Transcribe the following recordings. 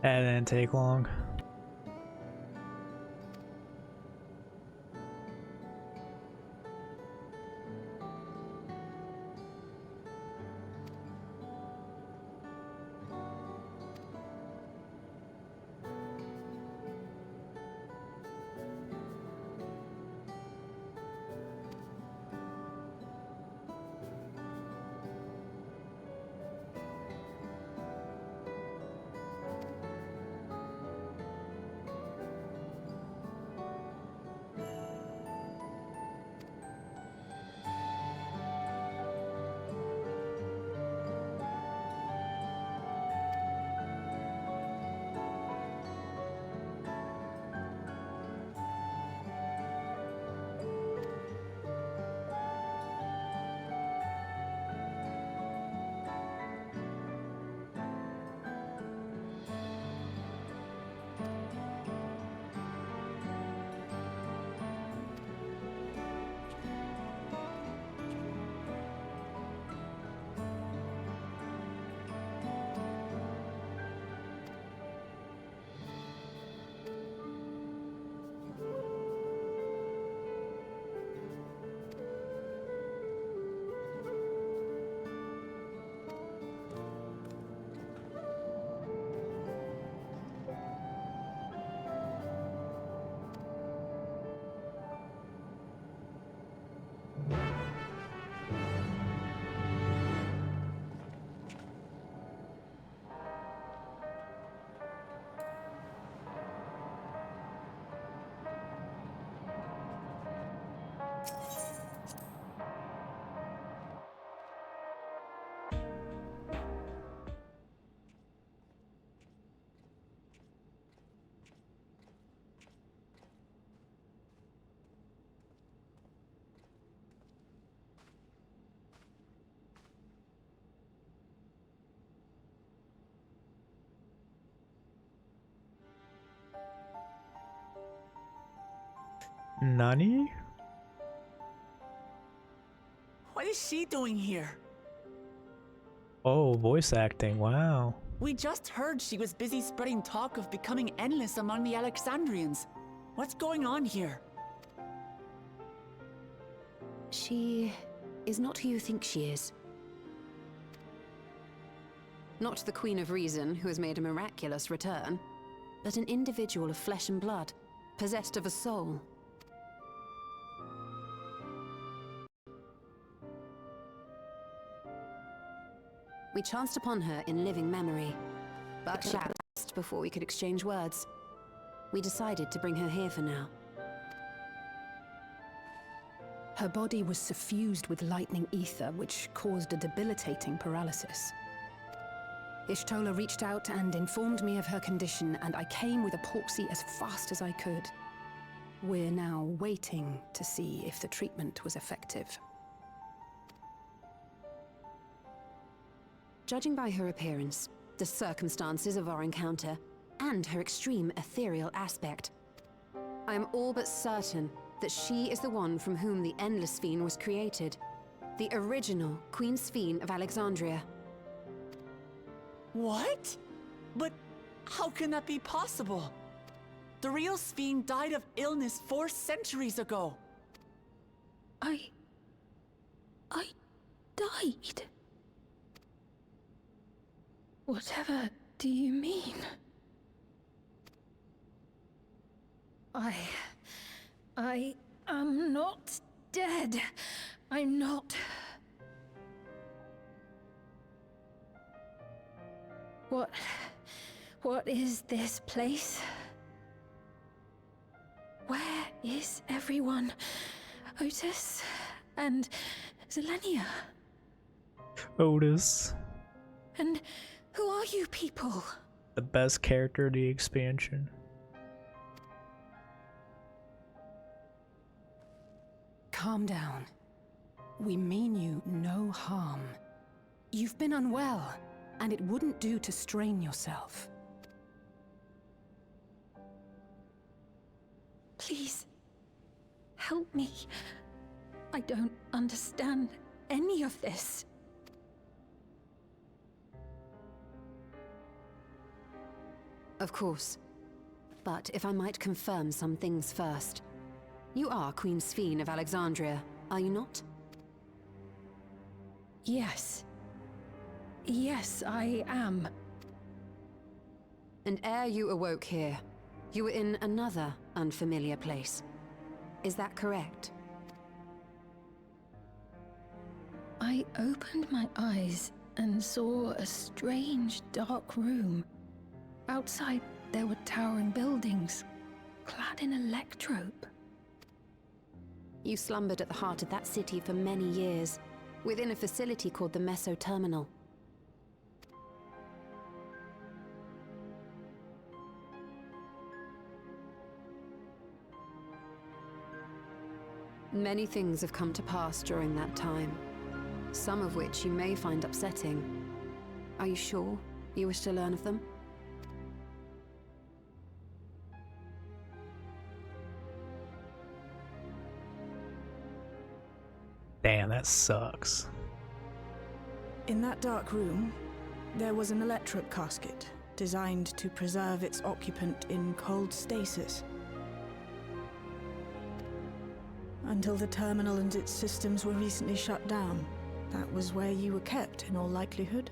That didn't take long. Nani? What is she doing here? Oh, voice acting, wow. We just heard she was busy spreading talk of becoming endless among the Alexandrians. What's going on here? She is not who you think she is. Not the Queen of Reason, who has made a miraculous return, but an individual of flesh and blood, possessed of a soul. We chanced upon her in living memory, but she passed before we could exchange words. We decided to bring her here for now. Her body was suffused with lightning ether, which caused a debilitating paralysis. Ishtola reached out and informed me of her condition, and I came with a Porksy as fast as I could. We're now waiting to see if the treatment was effective. Judging by her appearance, the circumstances of our encounter, and her extreme ethereal aspect, I am all but certain that she is the one from whom the Endless Fiend was created. The original Queen Sphene of Alexandria. What? But how can that be possible? The real Sphene died of illness 4 centuries ago. I died. Whatever do you mean? I am not dead. I'm not. What is this place? Where is everyone? Otis and Zelenia? Otis. And who are you people? The best character of the expansion. Calm down. We mean you no harm. You've been unwell, and it wouldn't do to strain yourself. Please, help me. I don't understand any of this. Of course. But if I might confirm some things first. You are Queen Sphene of Alexandria, are you not? Yes. Yes, I am. And ere you awoke here, you were in another unfamiliar place. Is that correct? I opened my eyes and saw a strange, dark room. Outside, there were towering buildings, clad in electrope. You slumbered at the heart of that city for many years, within a facility called the Meso Terminal. Many things have come to pass during that time, some of which you may find upsetting. Are you sure you wish to learn of them? Damn, that sucks. In that dark room, there was an electric casket designed to preserve its occupant in cold stasis. Until the terminal and its systems were recently shut down, that was where you were kept in all likelihood.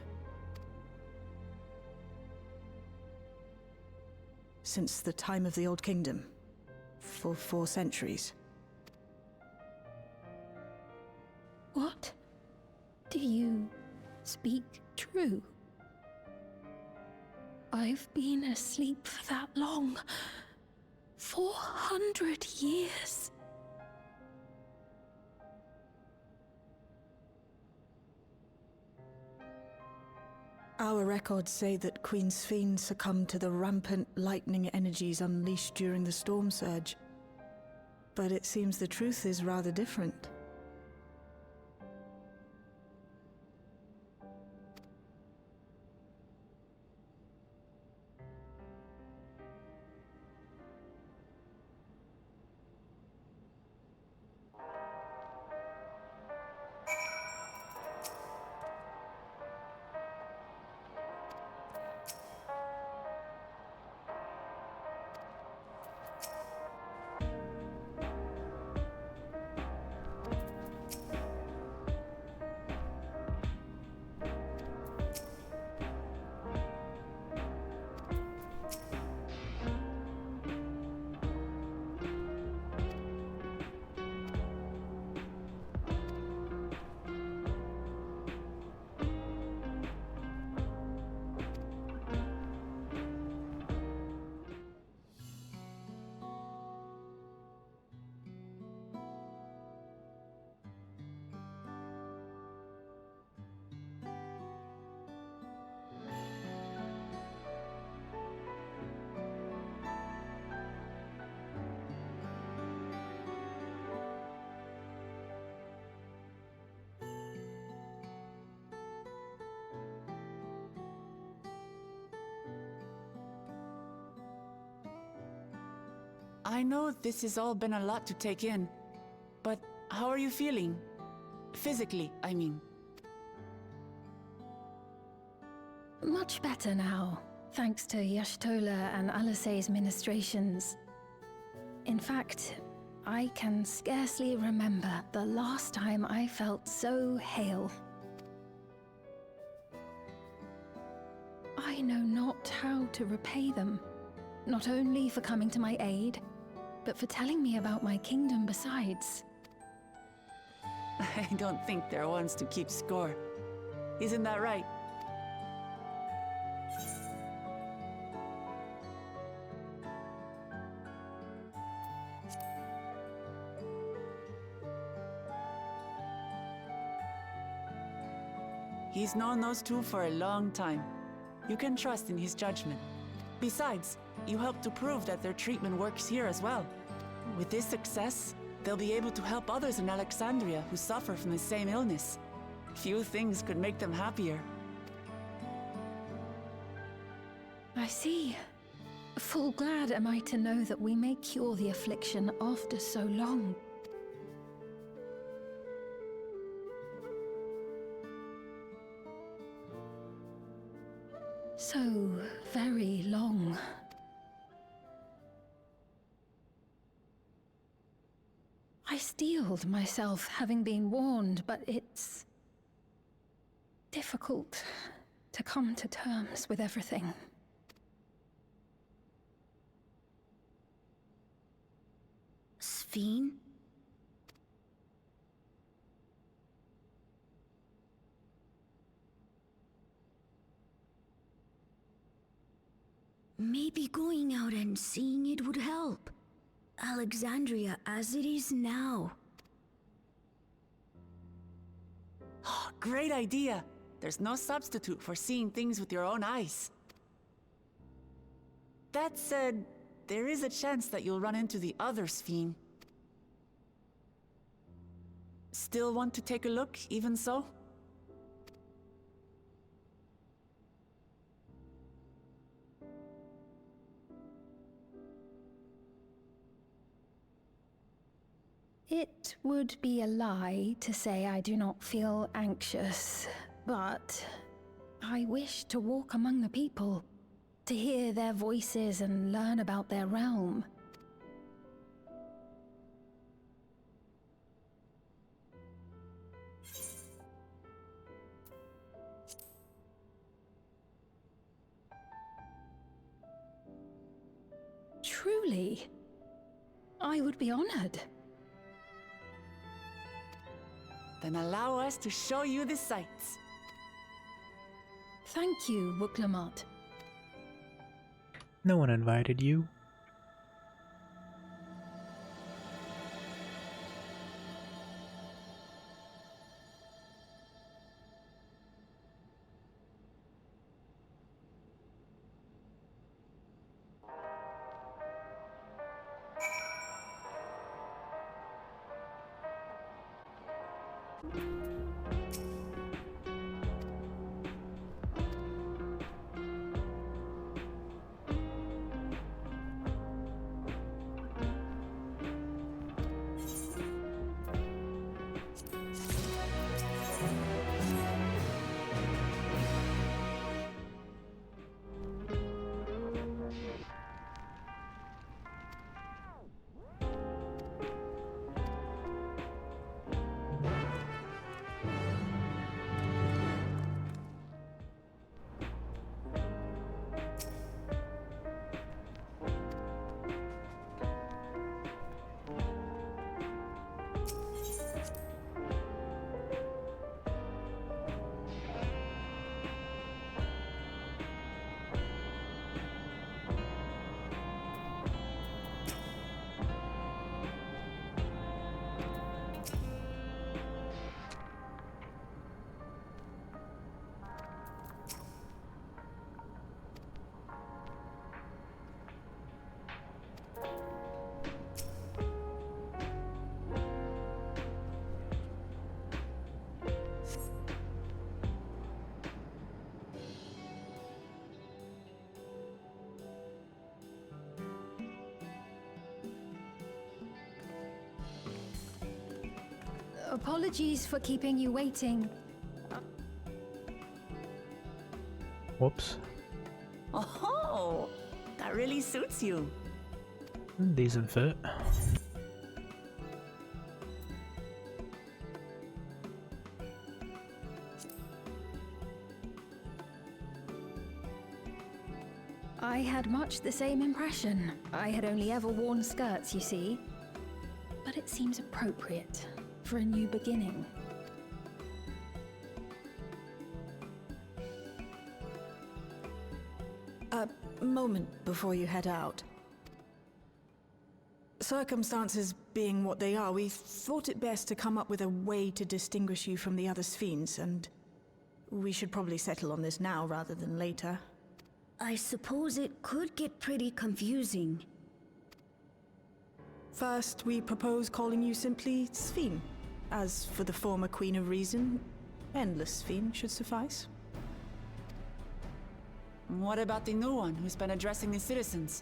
Since the time of the Old Kingdom, for 4 centuries. What? Do you speak true? I've been asleep for that long. 400 years. Our records say that Queen Sphene succumbed to the rampant lightning energies unleashed during the storm surge. But it seems the truth is rather different. I know this has all been a lot to take in, but how are you feeling? Physically, I mean. Much better now, thanks to Y'shtola and Alisei's ministrations. In fact, I can scarcely remember the last time I felt so hale. I know not how to repay them, not only for coming to my aid, but for telling me about my kingdom besides. I don't think they're ones to keep score. Isn't that right? He's known those two for a long time. You can trust in his judgment. Besides, you helped to prove that their treatment works here as well. With this success, they'll be able to help others in Alexandria who suffer from the same illness. Few things could make them happier. I see. Full glad am I to know that we may cure the affliction after so long. So very long. I steeled myself, having been warned, but it's difficult to come to terms with everything. Sphene? Maybe going out and seeing it would help. Alexandria as it is now. Great idea! There's no substitute for seeing things with your own eyes. That said, there is a chance that you'll run into the other Sphene. Still want to take a look, even so? It would be a lie to say I do not feel anxious, but I wish to walk among the people, to hear their voices and learn about their realm. Truly, I would be honored. Then allow us to show you the sights. Thank you, Wuklamot. No one invited you. Apologies for keeping you waiting. Whoops. Oh, that really suits you. Decent fit. I had much the same impression. I had only ever worn skirts, you see. But it seems appropriate for a new beginning. A moment before you head out. Circumstances being what they are, we thought it best to come up with a way to distinguish you from the other Sphenes, and we should probably settle on this now rather than later. I suppose it could get pretty confusing. First, we propose calling you simply Sphene. As for the former Queen of Reason, Endless Sphene should suffice. What about the new one who's been addressing the citizens?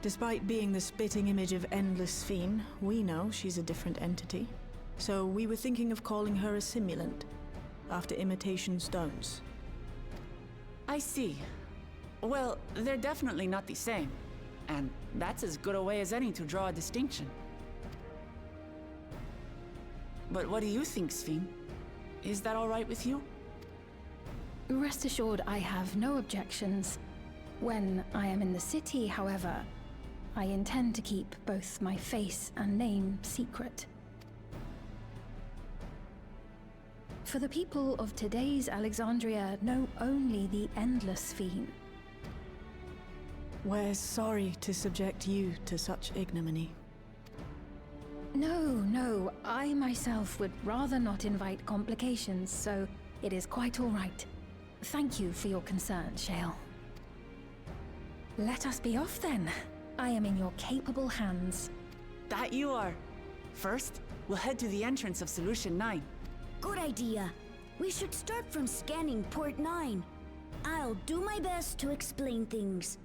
Despite being the spitting image of Endless Sphene, we know she's a different entity. So we were thinking of calling her a simulant, after imitation stones. I see. Well, they're definitely not the same. And that's as good a way as any to draw a distinction. But what do you think, Sphene? Is that all right with you? Rest assured, I have no objections. When I am in the city, however, I intend to keep both my face and name secret. For the people of today's Alexandria know only the Endless Fiend. We're sorry to subject you to such ignominy. No, I myself would rather not invite complications, so it is quite all right. Thank you for your concern, Shale. Let us be off then. I am in your capable hands. That you are. First, we'll head to the entrance of Solution 9. Good idea. We should start from scanning Port 9. I'll do my best to explain things.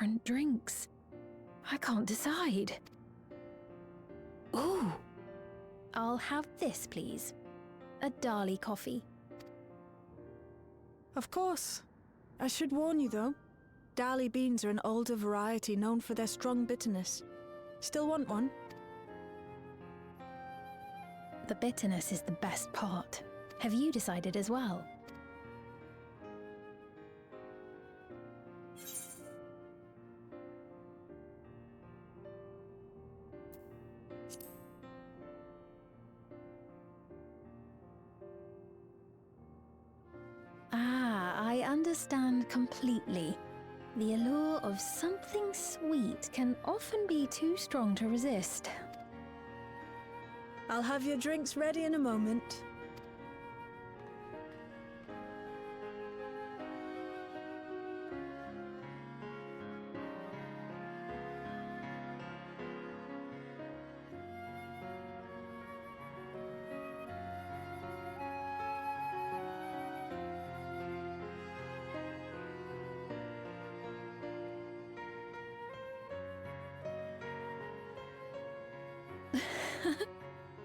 different drinks. I can't decide. Ooh. I'll have this, please. A Dali coffee. Of course. I should warn you, though. Dali beans are an older variety known for their strong bitterness. Still want one? The bitterness is the best part. Have you decided as well? I understand completely. The allure of something sweet can often be too strong to resist. I'll have your drinks ready in a moment.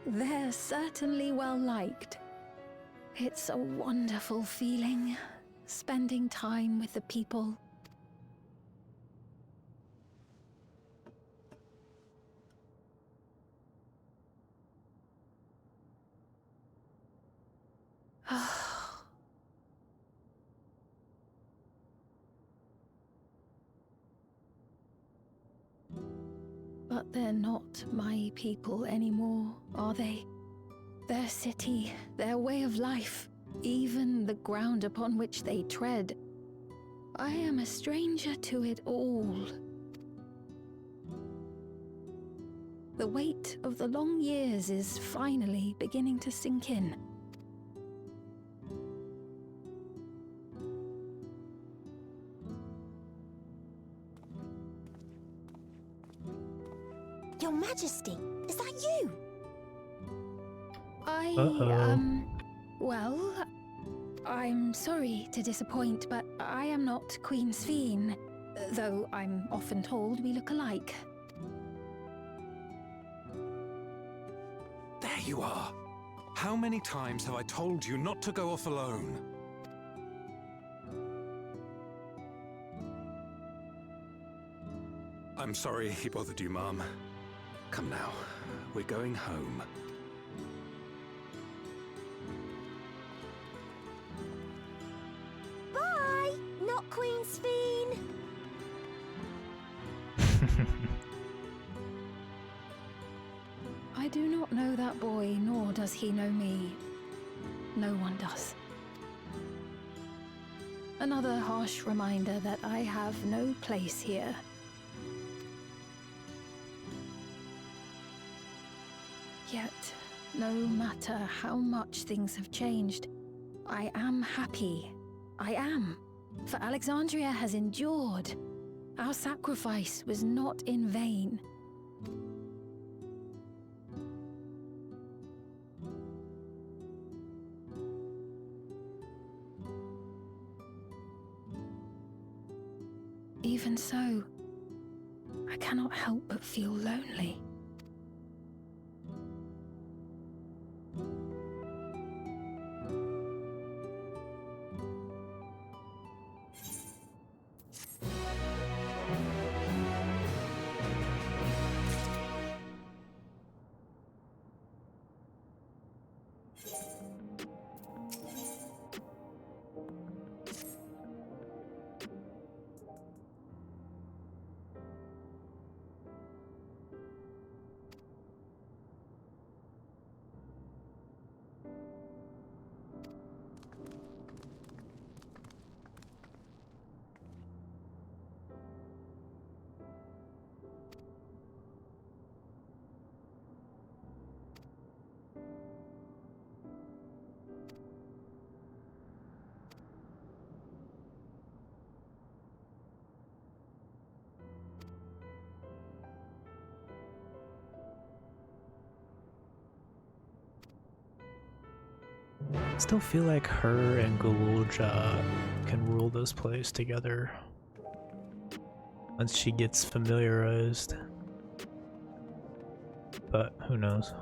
They're certainly well liked. It's a wonderful feeling, spending time with the people. But they're not my people anymore, are they? Their city, their way of life, even the ground upon which they tread. I am a stranger to it all. The weight of the long years is finally beginning to sink in. Your Majesty, is that you? Well, I'm sorry to disappoint, but I am not Queen Sphene, though I'm often told we look alike. There you are. How many times have I told you not to go off alone? I'm sorry he bothered you, Mom. Come now, we're going home. Bye, not Queen Sphene. I do not know that boy, nor does he know me. No one does. Another harsh reminder that I have no place here. Yet, no matter how much things have changed, I am happy. I am. For Alexandria has endured. Our sacrifice was not in vain. Even so, I cannot help but feel lonely. I still feel like her and Gululja can rule this place together. once she gets familiarized. But who knows?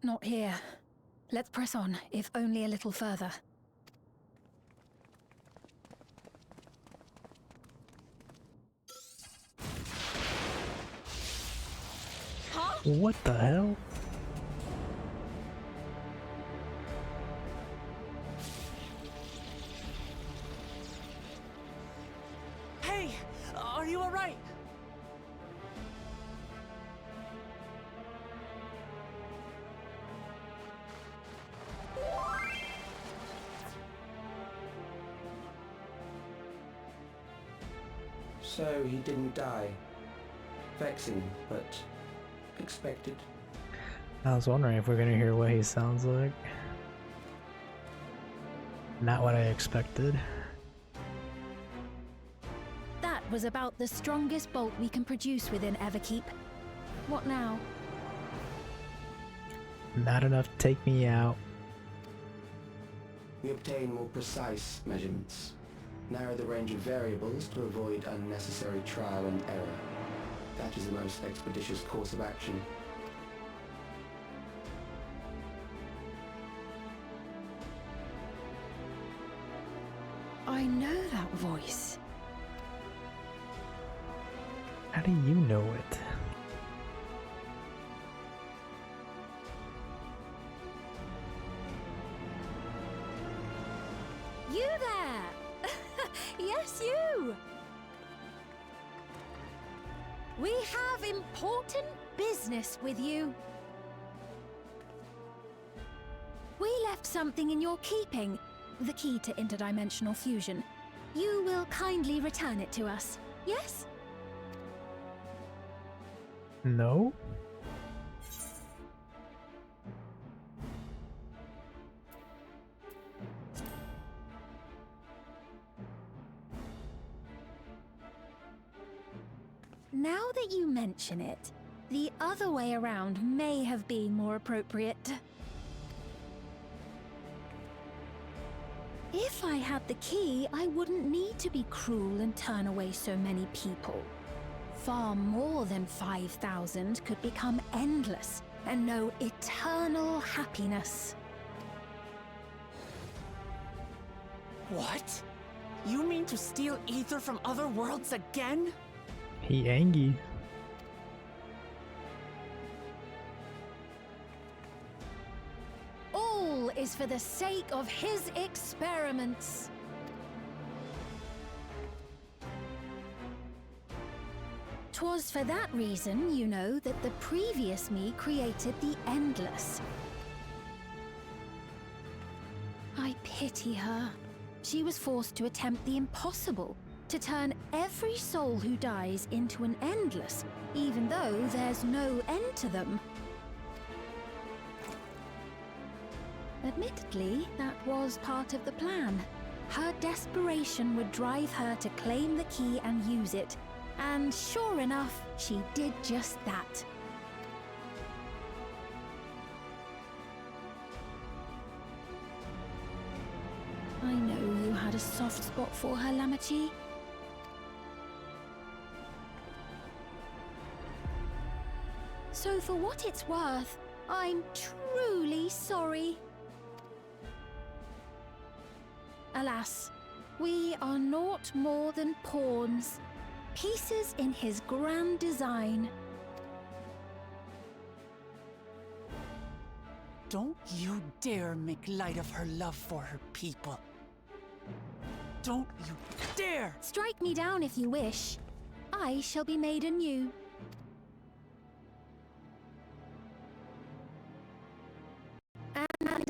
Not here. Let's press on, if only a little further. What the hell? Hey! Are you alright? So he didn't die. Vexing, but expected. I was wondering if we're gonna hear what he sounds like. Not what I expected. That was about the strongest bolt we can produce within Everkeep. What now? Not enough to take me out. We obtain more precise measurements. Narrow the range of variables to avoid unnecessary trial and error. That is the most expeditious course of action. I know that voice. How do you know it? You there! Yes, you! We have important business with you. We left something in your keeping, the key to interdimensional fusion. You will kindly return it to us, yes? No? Now that you mention it, the other way around may have been more appropriate. If I had the key, I wouldn't need to be cruel and turn away so many people. Far more than 5,000 could become endless and know eternal happiness. What? You mean to steal ether from other worlds again? He angry. All is for the sake of his experiments. Twas for that reason, you know, that the previous me created the Endless. I pity her. She was forced to attempt the impossible, to turn every soul who dies into an Endless, even though there's no end to them. Admittedly, that was part of the plan. Her desperation would drive her to claim the key and use it, and sure enough, she did just that. I know you had a soft spot for her, Lamachi. So for what it's worth, I'm truly sorry. Alas, we are naught more than pawns, pieces in his grand design. Don't you dare make light of her love for her people. Don't you dare! Strike me down if you wish. I shall be made anew. And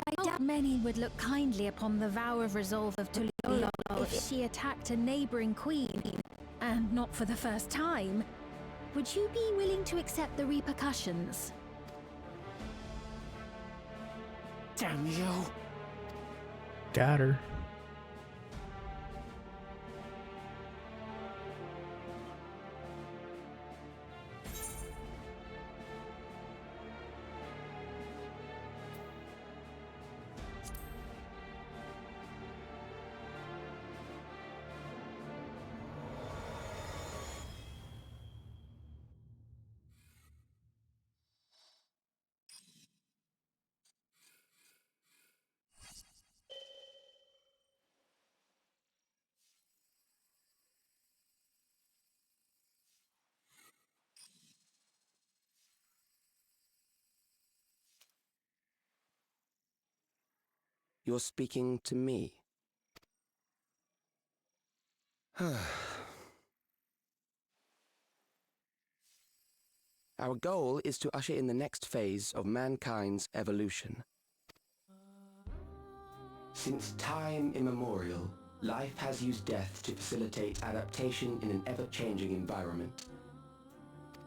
I doubt many would look kindly upon the vow of resolve of Tuliyola if she attacked a neighboring queen, and not for the first time. Would you be willing to accept the repercussions? Damn you! Got her. You're speaking to me. Our goal is to usher in the next phase of mankind's evolution. Since time immemorial, life has used death to facilitate adaptation in an ever-changing environment.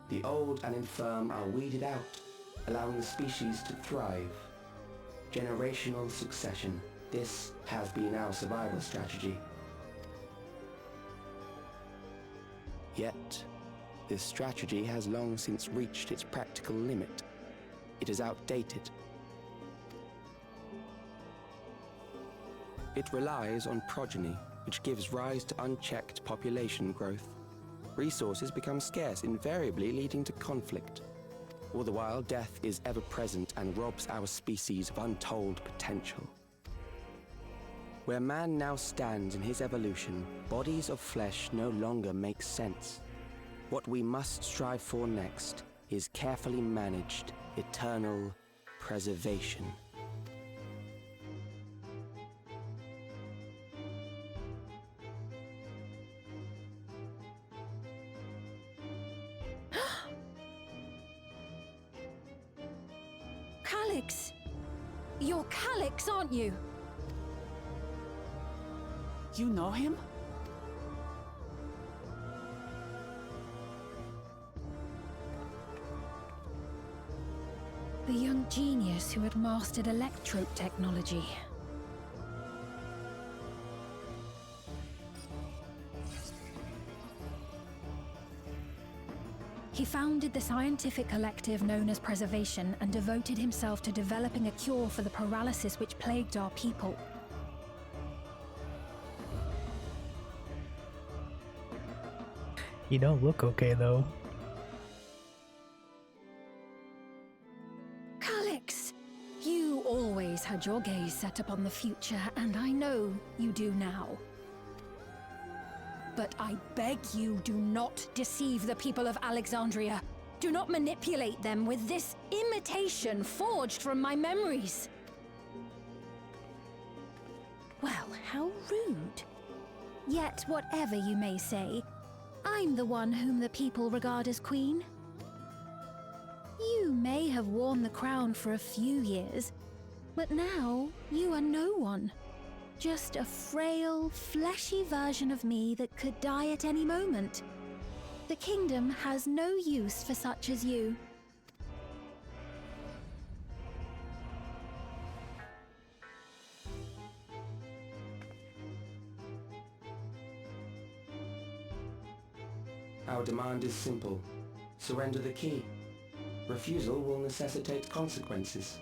The old and infirm are weeded out, allowing the species to thrive. Generational succession. This has been our survival strategy. Yet, this strategy has long since reached its practical limit. It is outdated. It relies on progeny, which gives rise to unchecked population growth. Resources become scarce, invariably leading to conflict. All the while, death is ever present and robs our species of untold potential. Where man now stands in his evolution, bodies of flesh no longer make sense. What we must strive for next is carefully managed, eternal preservation. Calyx! You're Calyx, aren't you? You know him? The young genius who had mastered electrope technology. He founded the scientific collective known as Preservation and devoted himself to developing a cure for the paralysis which plagued our people. You don't look okay though. Calyx! You always had your gaze set upon the future, and I know you do now. But I beg you, do not deceive the people of Alexandria. Do not manipulate them with this imitation forged from my memories. Well, how rude. Yet, whatever you may say, I'm the one whom the people regard as queen. You may have worn the crown for a few years, but now you are no one. Just a frail, fleshy version of me that could die at any moment. The kingdom has no use for such as you. Our demand is simple. Surrender the key. Refusal will necessitate consequences.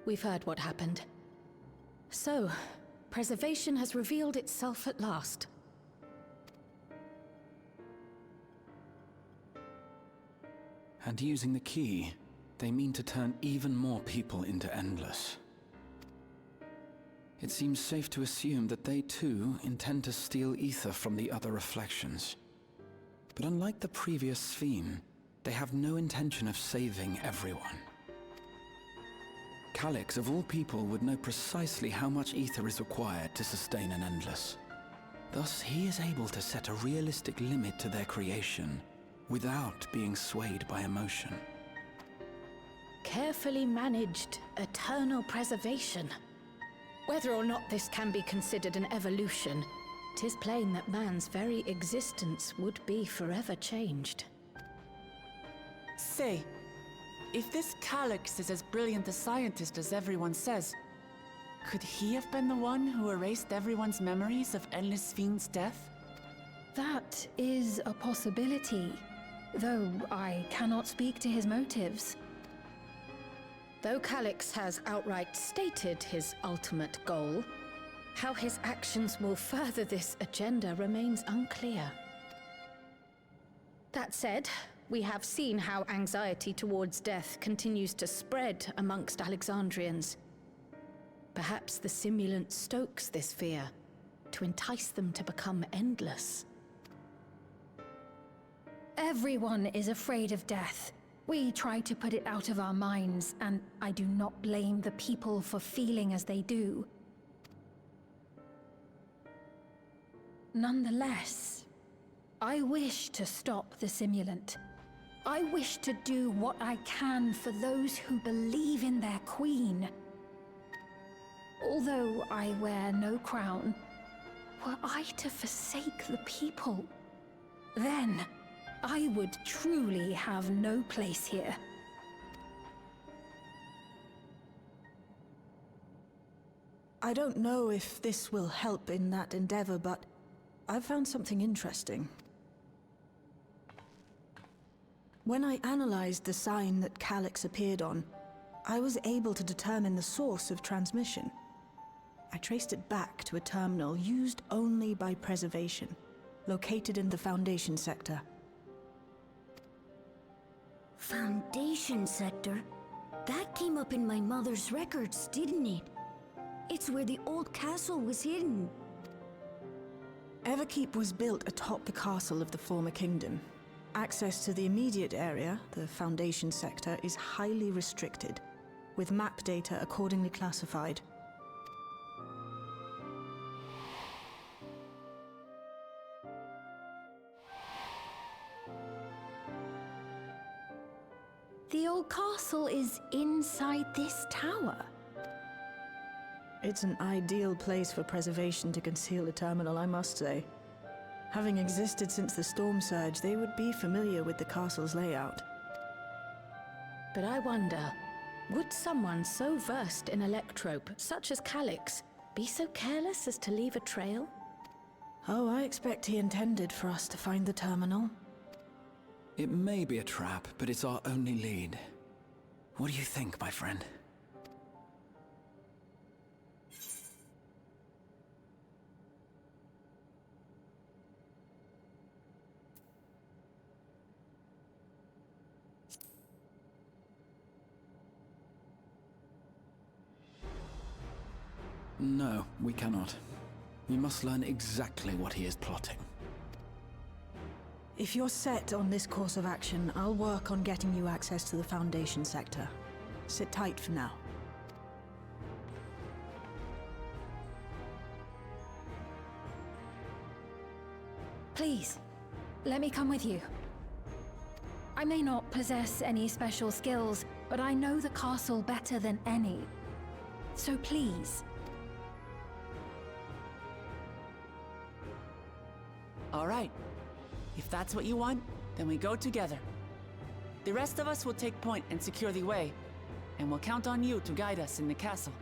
We've heard what happened. So, preservation has revealed itself at last. And using the key, they mean to turn even more people into Endless. It seems safe to assume that they too intend to steal ether from the other reflections. But unlike the previous Sphene, they have no intention of saving everyone. Calyx, of all people, would know precisely how much ether is required to sustain an Endless. Thus, he is able to set a realistic limit to their creation without being swayed by emotion. Carefully managed eternal preservation. Whether or not this can be considered an evolution, 'tis plain that man's very existence would be forever changed. Say, if this Calyx is as brilliant a scientist as everyone says, could he have been the one who erased everyone's memories of Endless Sphene's death? That is a possibility, though I cannot speak to his motives. Though Calyx has outright stated his ultimate goal, how his actions will further this agenda remains unclear. That said, we have seen how anxiety towards death continues to spread amongst Alexandrians. Perhaps the simulant stokes this fear to entice them to become endless. Everyone is afraid of death. We try to put it out of our minds, and I do not blame the people for feeling as they do. Nonetheless, I wish to stop the simulant. I wish to do what I can for those who believe in their queen. Although I wear no crown, were I to forsake the people, then I would truly have no place here. I don't know if this will help in that endeavor, but I've found something interesting. When I analyzed the sign that Calyx appeared on, I was able to determine the source of transmission. I traced it back to a terminal used only by preservation, located in the Foundation sector. Foundation sector? That came up in my mother's records, didn't it? It's where the old castle was hidden. Everkeep was built atop the castle of the former kingdom. Access to the immediate area, the Foundation sector, is highly restricted, with map data accordingly classified. The old castle is inside this tower. It's an ideal place for preservation to conceal a terminal, I must say. Having existed since the Storm Surge, they would be familiar with the castle's layout. But I wonder, would someone so versed in electrope, such as Calyx, be so careless as to leave a trail? Oh, I expect he intended for us to find the terminal. It may be a trap, but it's our only lead. What do you think, my friend? No, we cannot. We must learn exactly what he is plotting. If you're set on this course of action, I'll work on getting you access to the Foundation sector. Sit tight for now. Please, let me come with you. I may not possess any special skills, but I know the castle better than any. So please. All right. If that's what you want, then we go together. The rest of us will take point and secure the way, and we'll count on you to guide us in the castle.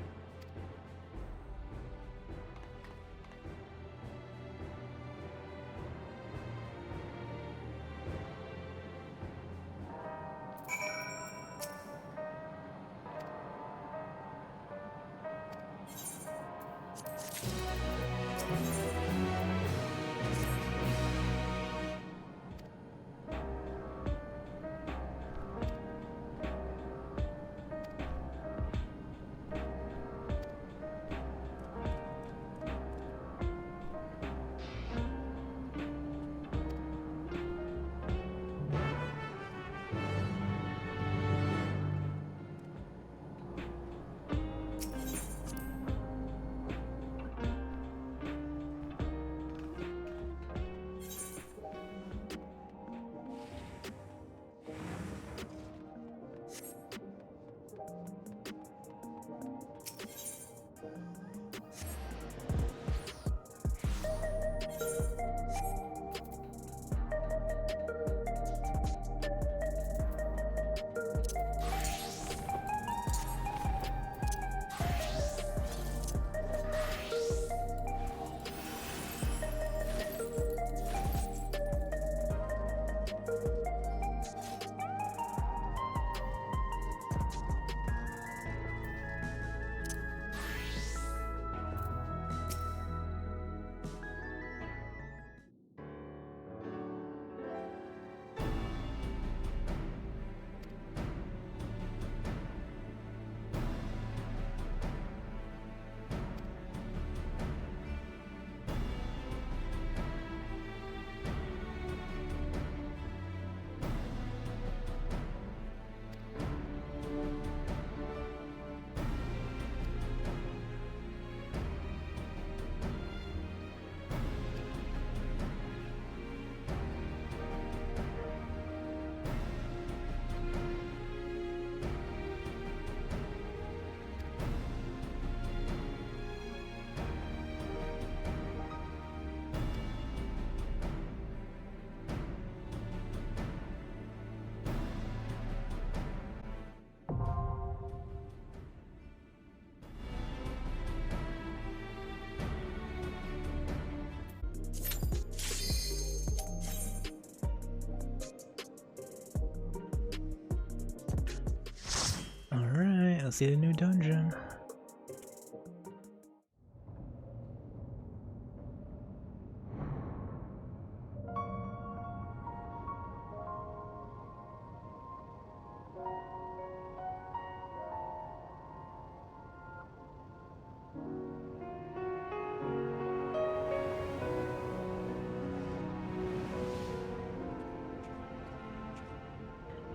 Alright, let's see the new dungeon.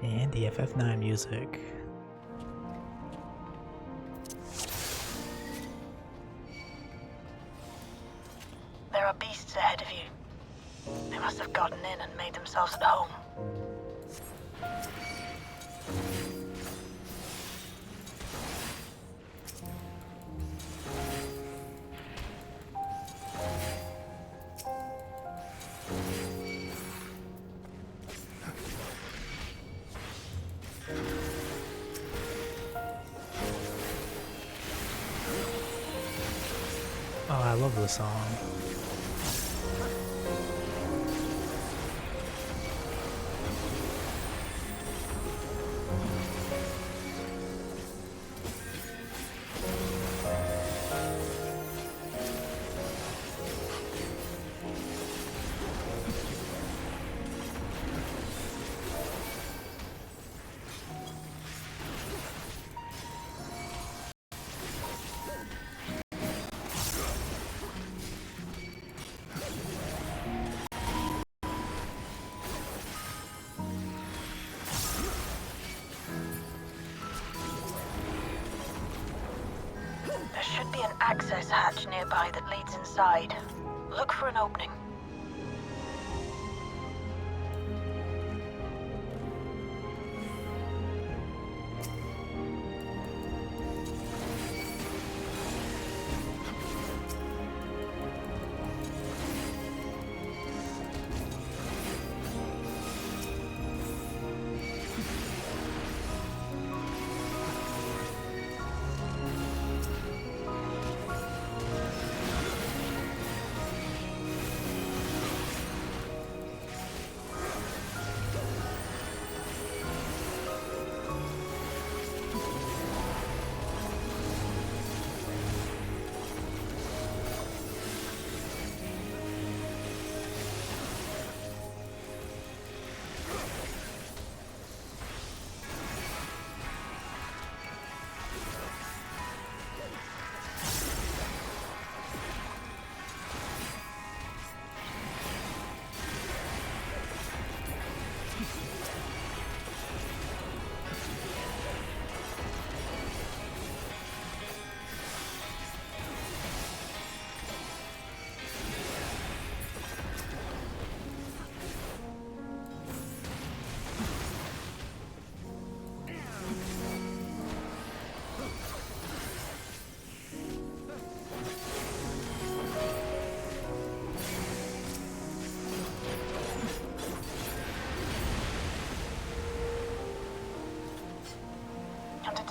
And the FF9 music. There are beasts ahead of you. They must have gotten in and made themselves at home. Oh, I love the song. There should be an access hatch nearby that leads inside. Look for an opening.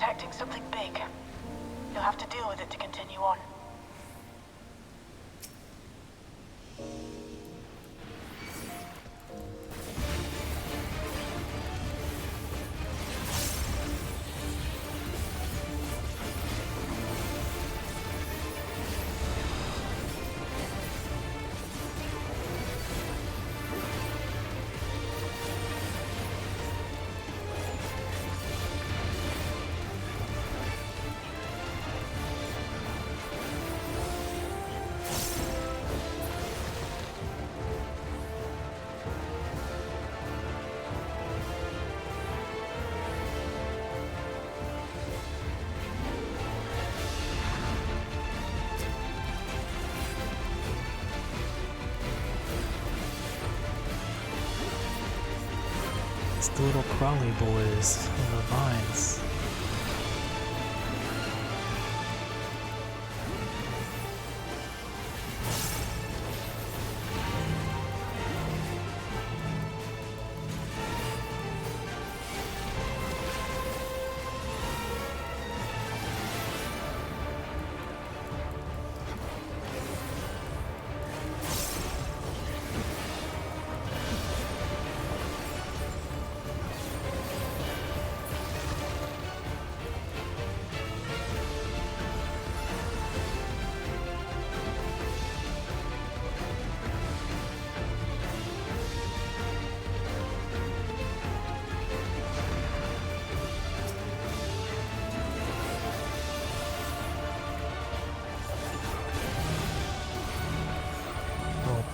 detecting something big. You'll have to deal with it to continue on. The little crawly boys in the vines.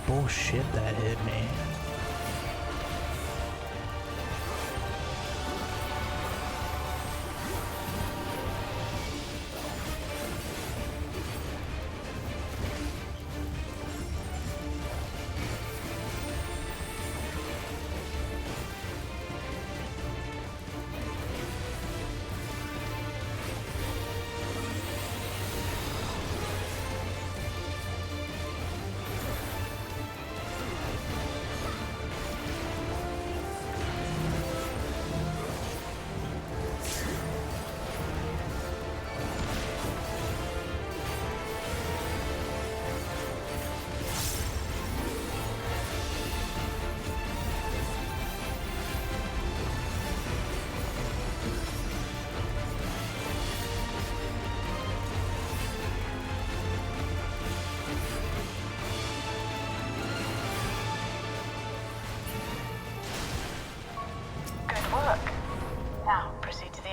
Bullshit that hit me.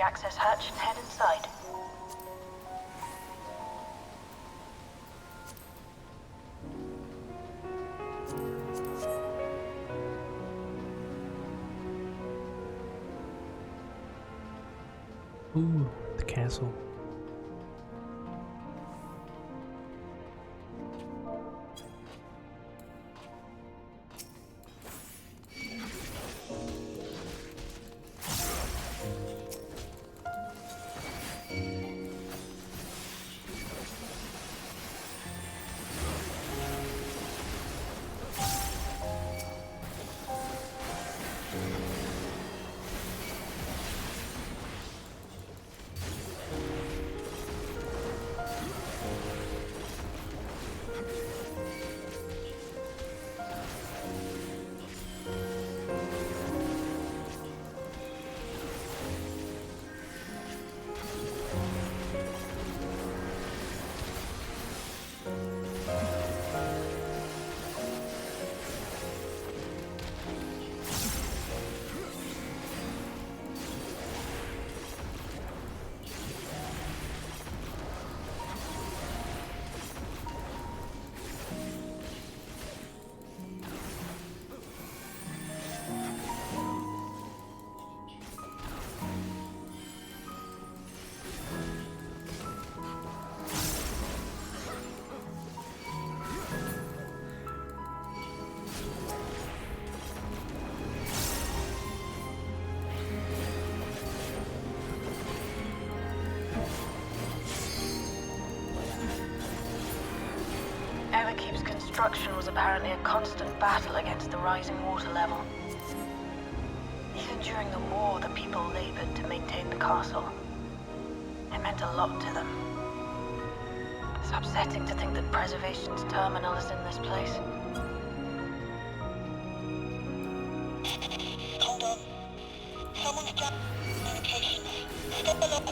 Access hatch and head inside. Ooh, the castle. Everkeep's construction was apparently a constant battle against the rising water level. Even during the war, the people labored to maintain the castle. It meant a lot to them. It's upsetting to think that Preservation's terminal is in this place. Hold on. Someone's dropped communications. Step alert.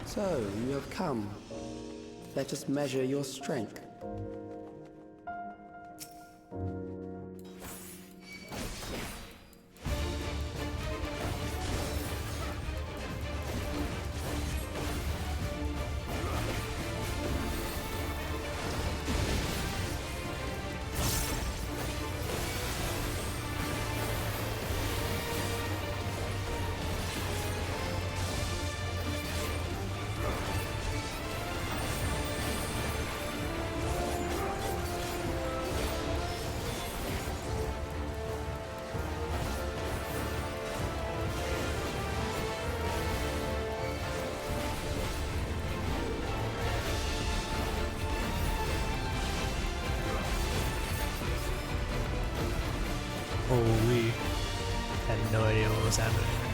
So, you have come. Let us measure your strength. Holy. Had no idea what was happening there.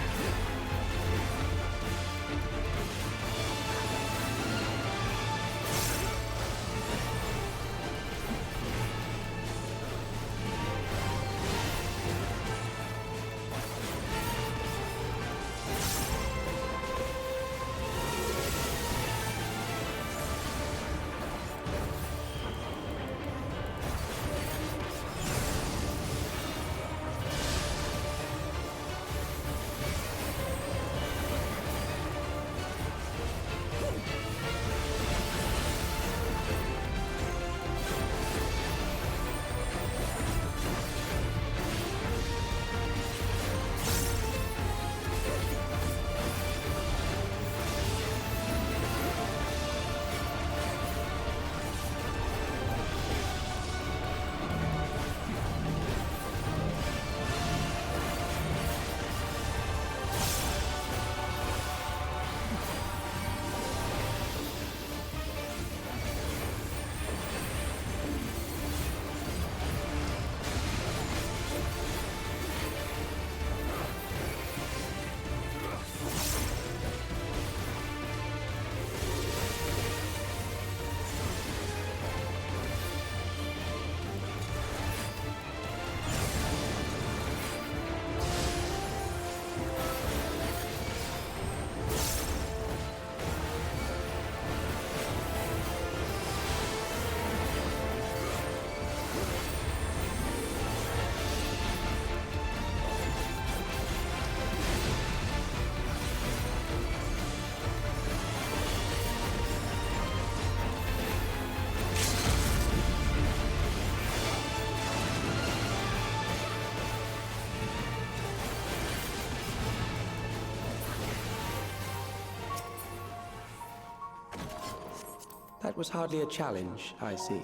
That was hardly a challenge, I see.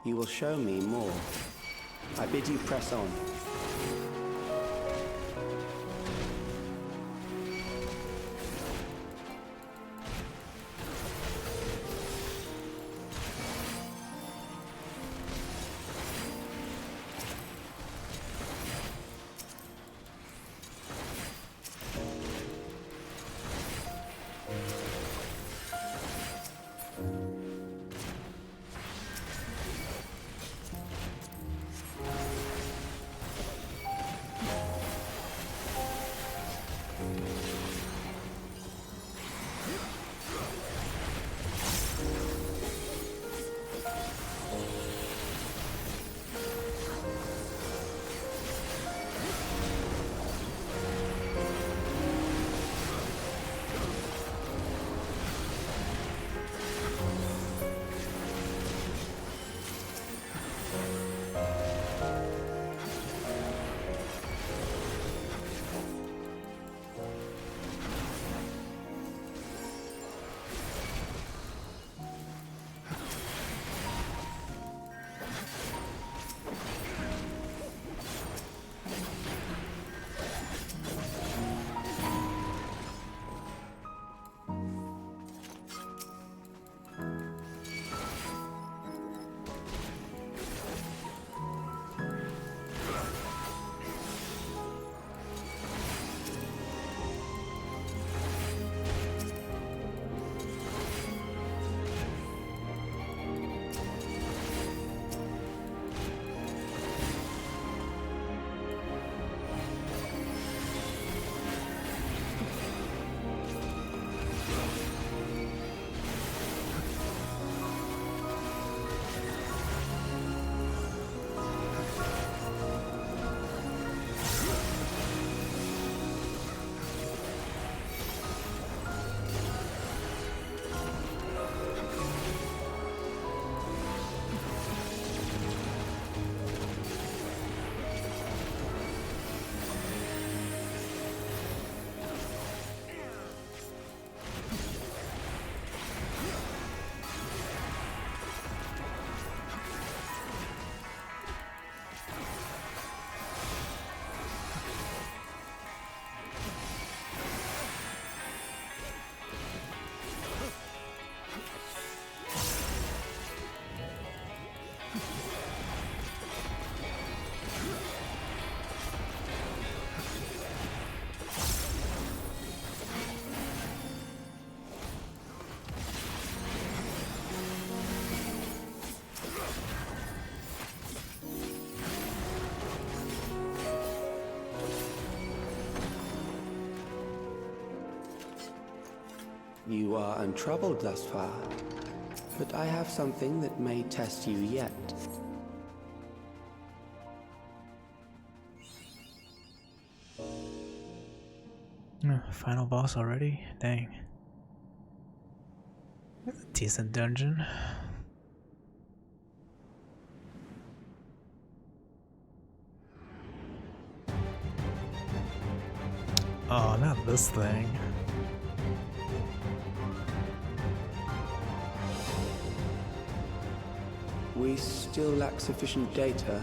You will show me more. I bid you press on. You are untroubled thus far, but I have something that may test you yet. Final boss already? Dang. That's a decent dungeon. Oh, not this thing. We still lack sufficient data.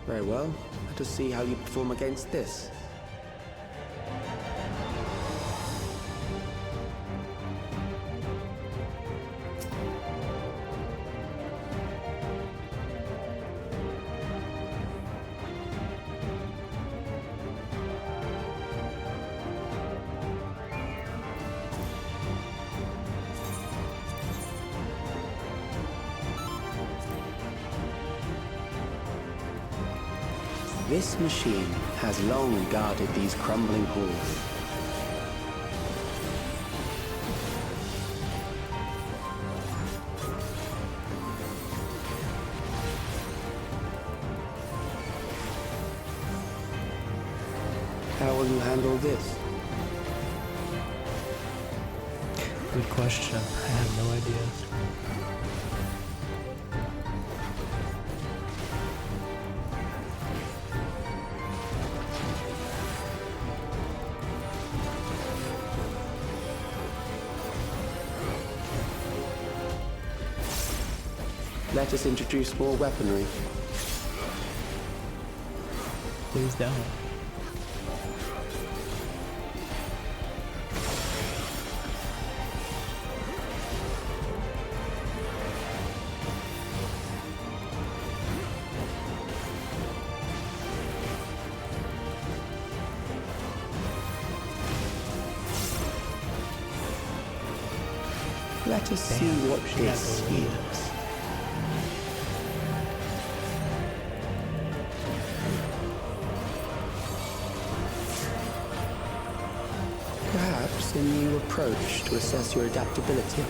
Very well. Let us see how you perform against this. This machine has long guarded these crumbling halls. How will you handle this? Good question. I have no idea. Let us introduce more weaponry. Please don't. Let us see what this yields. Perhaps a new approach to assess your adaptability.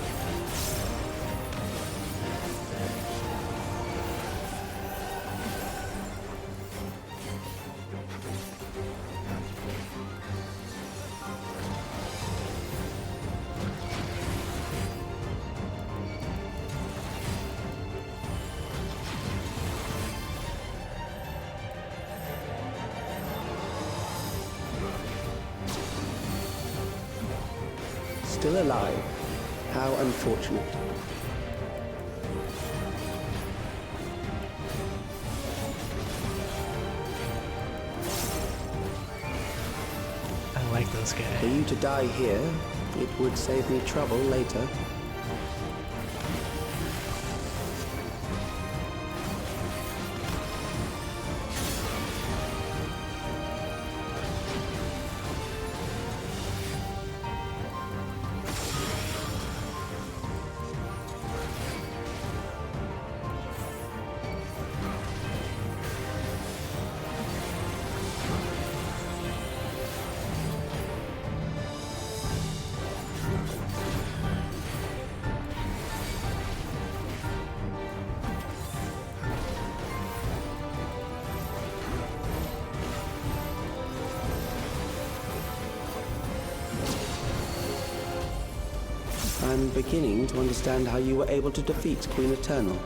Still alive. How unfortunate. I like this guy. For you to die here, it would save me trouble later. I'm beginning to understand how you were able to defeat Queen Eternal.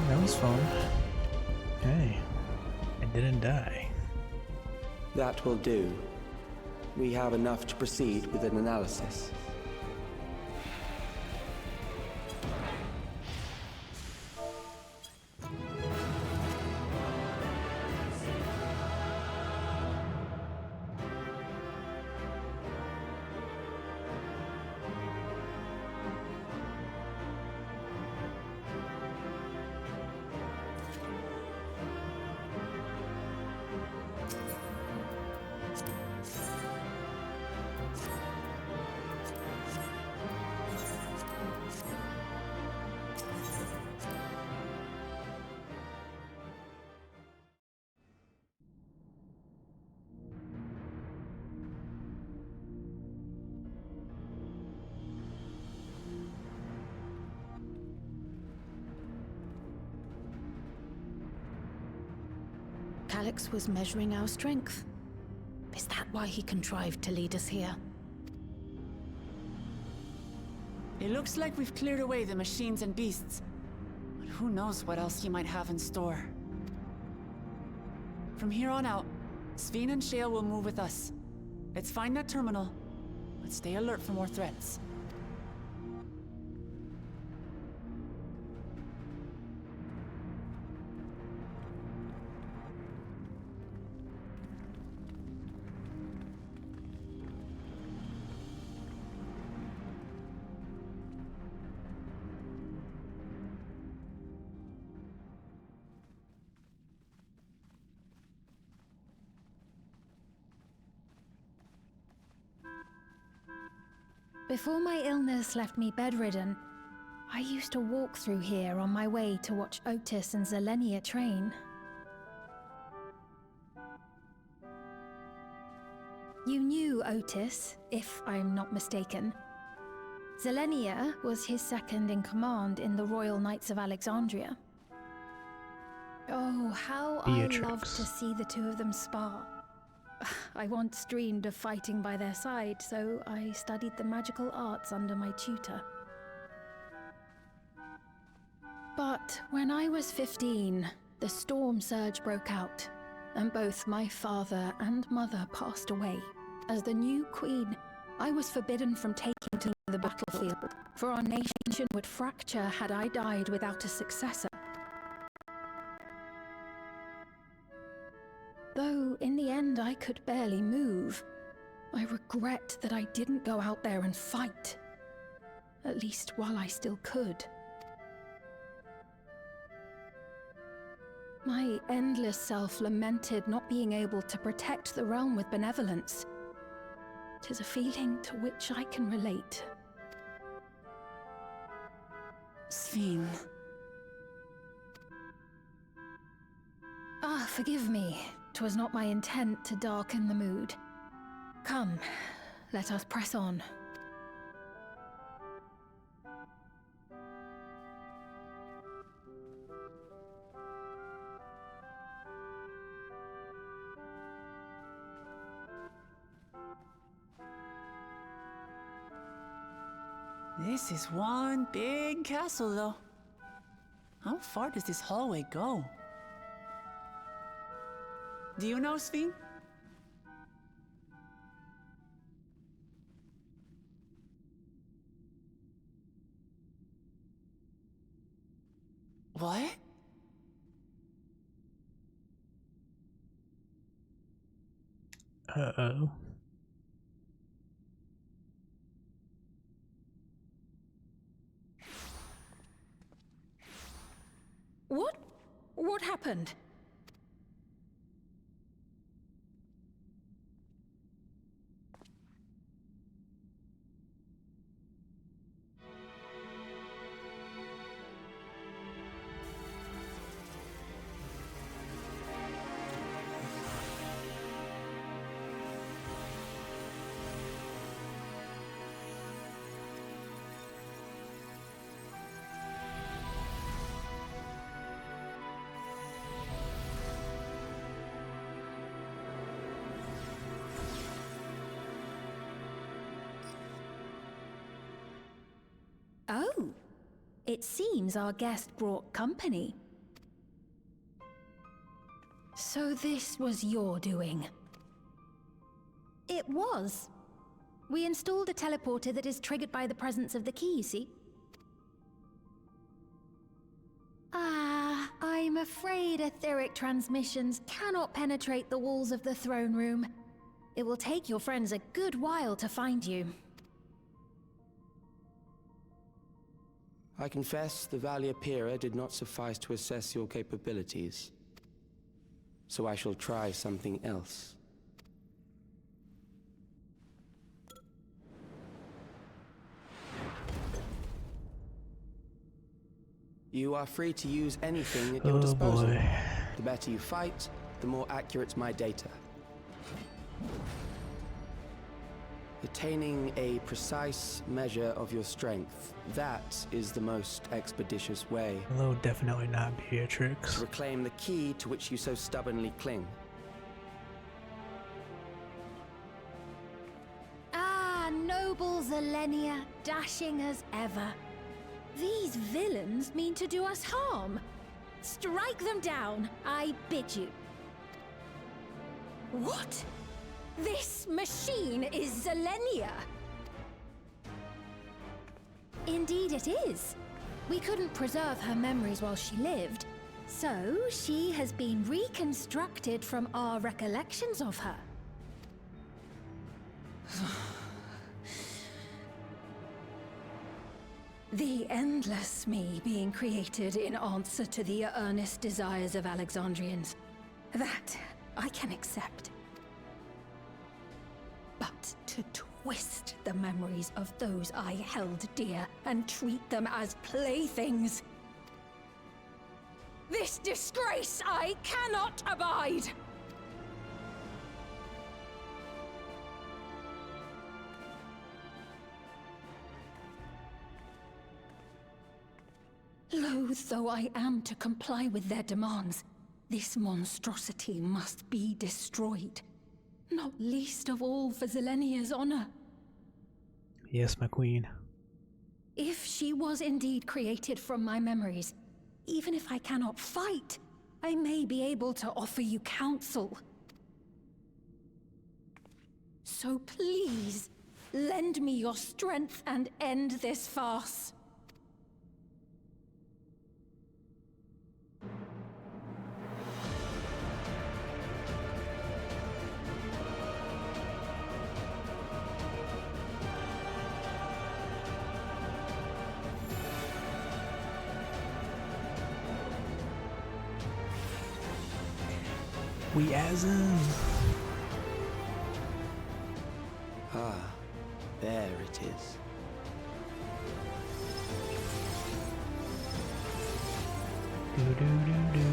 That was fun. Hey, I didn't die. That will do. We have enough to proceed with an analysis. Calix was measuring our strength. Is that why he contrived to lead us here? It looks like we've cleared away the machines and beasts. But who knows what else he might have in store. From here on out, Sveen and Shale will move with us. Let's find that terminal, but stay alert for more threats. Before my illness left me bedridden, I used to walk through here on my way to watch Otis and Zelenia train. You knew Otis, if I'm not mistaken. Zelenia was his second in command in the Royal Knights of Alexandria. Oh, how Beatrix. I loved to see the two of them spar. I once dreamed of fighting by their side, so I studied the magical arts under my tutor. But when I was 15, the storm surge broke out, and both my father and mother passed away. As the new queen, I was forbidden from taking to the battlefield, for our nation would fracture had I died without a successor. Though, in the end, I could barely move. I regret that I didn't go out there and fight. At least while I still could. My endless self lamented not being able to protect the realm with benevolence. 'Tis a feeling to which I can relate. Sveen. Ah, forgive me. 'Twas not my intent to darken the mood. Come, let us press on. This is one big castle, though. How far does this hallway go? Do you know, Sveen? What? Uh-oh. What happened? Oh, it seems our guest brought company. So this was your doing? It was. We installed a teleporter that is triggered by the presence of the key, you see? Ah, I'm afraid etheric transmissions cannot penetrate the walls of the throne room. It will take your friends a good while to find you. I confess the Valia Pira did not suffice to assess your capabilities. So I shall try something else. You are free to use anything at your disposal. Boy. The better you fight, the more accurate my data. Attaining a precise measure of your strength, that is the most expeditious way. Hello, definitely not Beatrix. To reclaim the key to which you so stubbornly cling. Ah, noble Zelenia, dashing as ever. These villains mean to do us harm. Strike them down, I bid you. What? This machine is Zelenia? Indeed it is. We couldn't preserve her memories while she lived, so she has been reconstructed from our recollections of her. The endless me being created in answer to the earnest desires of Alexandrians. That I can accept. But to twist the memories of those I held dear and treat them as playthings. This disgrace I cannot abide! Loath though I am to comply with their demands, this monstrosity must be destroyed. Not least of all for Zelenia's honor. Yes, my queen. If she was indeed created from my memories, even if I cannot fight, I may be able to offer you counsel. So please, lend me your strength and end this farce. We as him. Ah, there it is. Do do do do.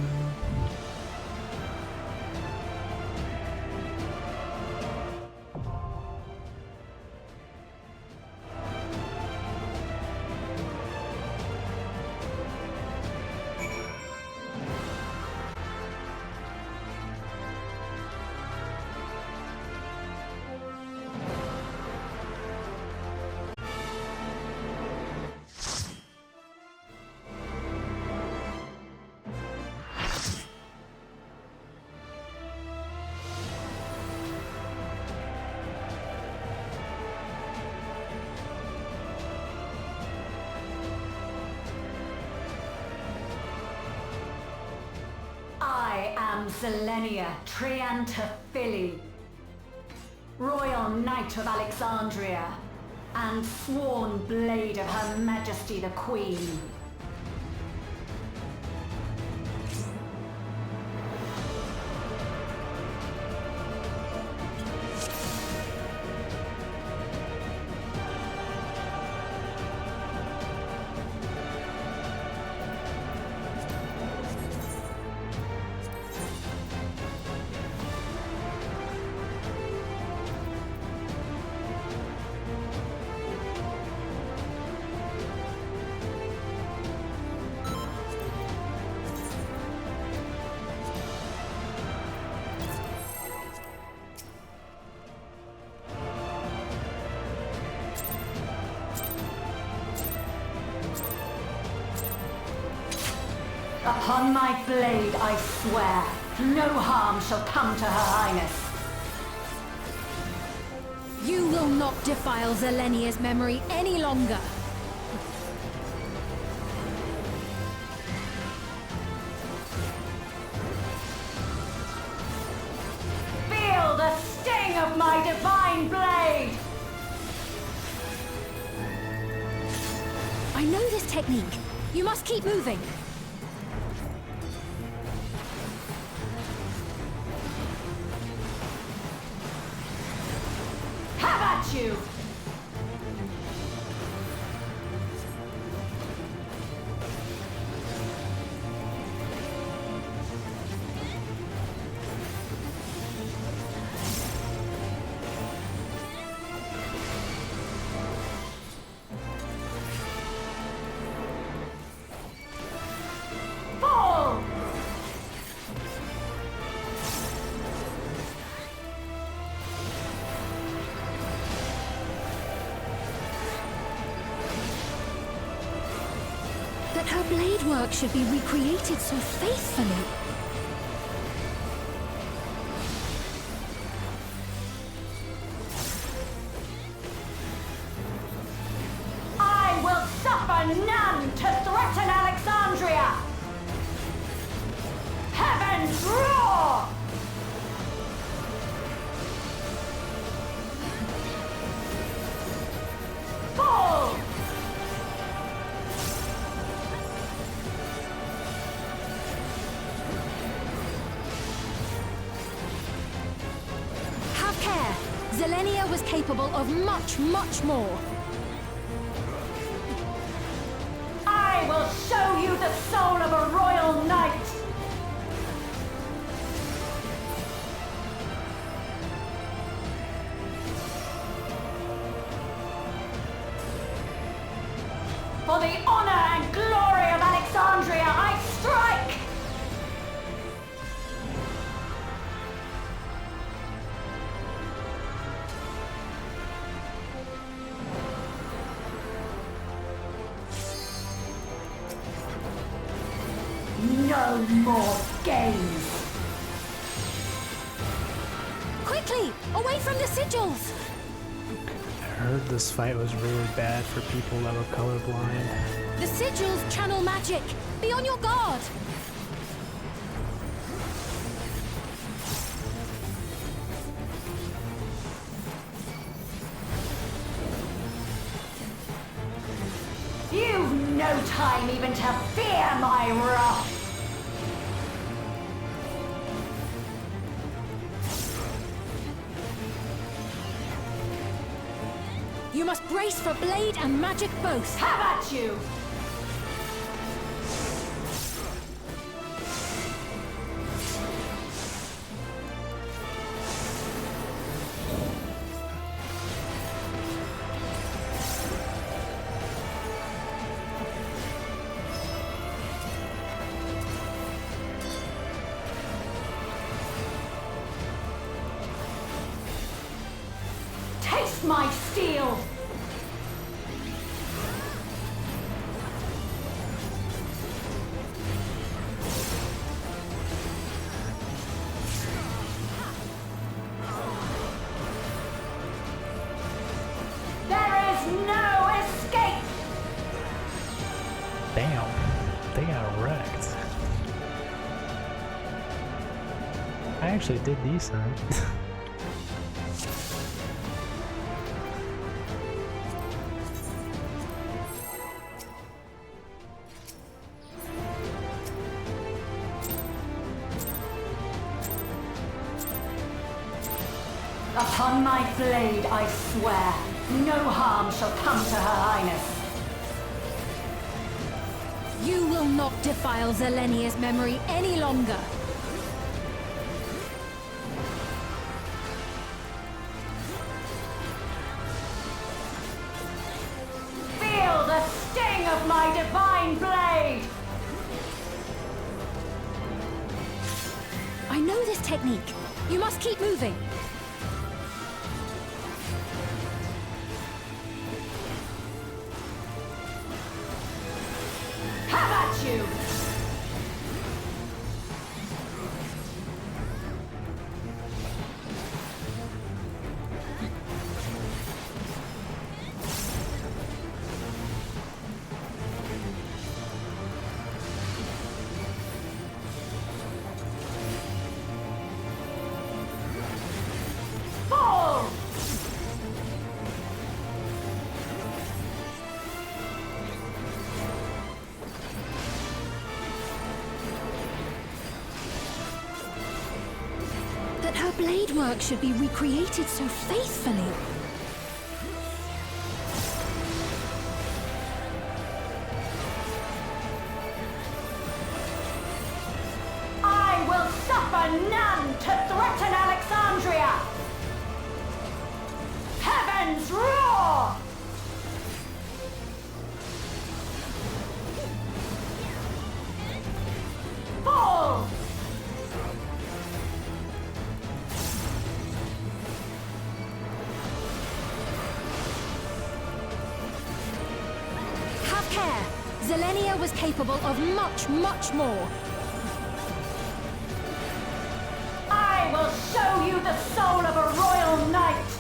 I am Zelenia Triantaphili, Royal Knight of Alexandria, and sworn blade of Her Majesty the Queen. Upon my blade, I swear, no harm shall come to Her Highness. You will not defile Zelenia's memory any longer. Feel the sting of my divine blade! I know this technique. You must keep moving. Have at you! Fall! That her blade work should be recreated so faithfully. Zelenia was capable of much, much more. I will show you the soul of a royal knight! For the honor and glory of Alexandria, I strike! No more games! Quickly! Away from the sigils! I heard this fight was really bad for people that were colorblind. The sigils channel magic! Be on your guard! You've no time even to fear my wrath! You must brace for blade and magic both. Have at you! Taste my steel! There is no escape! Damn, they got wrecked. I actually did decent. Upon my blade, I swear, no harm shall come to Her Highness. You will not defile Zelenia's memory any longer. Feel the sting of my divine blade! I know this technique. You must keep moving. Have at you! Fall! That her blade work should be recreated so faithfully. I will suffer none to threaten Alexandria! Heavens roar! Fall! Have care. Zelenia was capable of much, much more. I will show you the soul of a royal knight!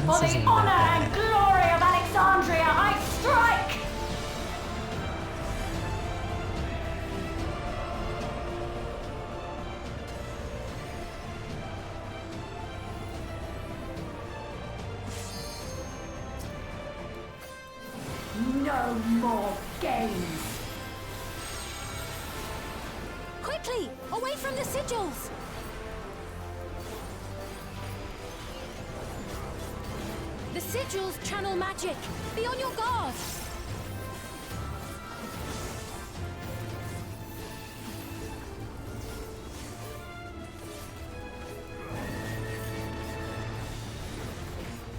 For the honor and glory of Alexandria, I strike! No No more games! Quickly! Away from the sigils! The sigils channel magic! Be on your guard!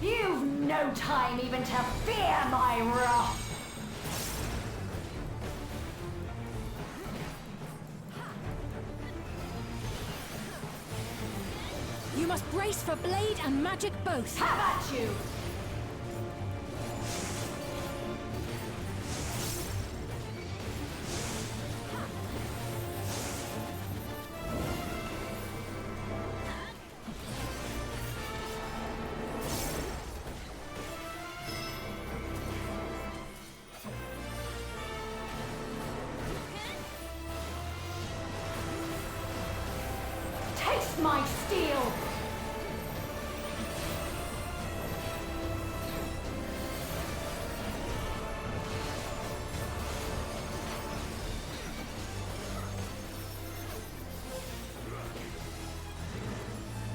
You've no time even to fear my wrath! You must brace for blade and magic both! Have at you! Taste my steel!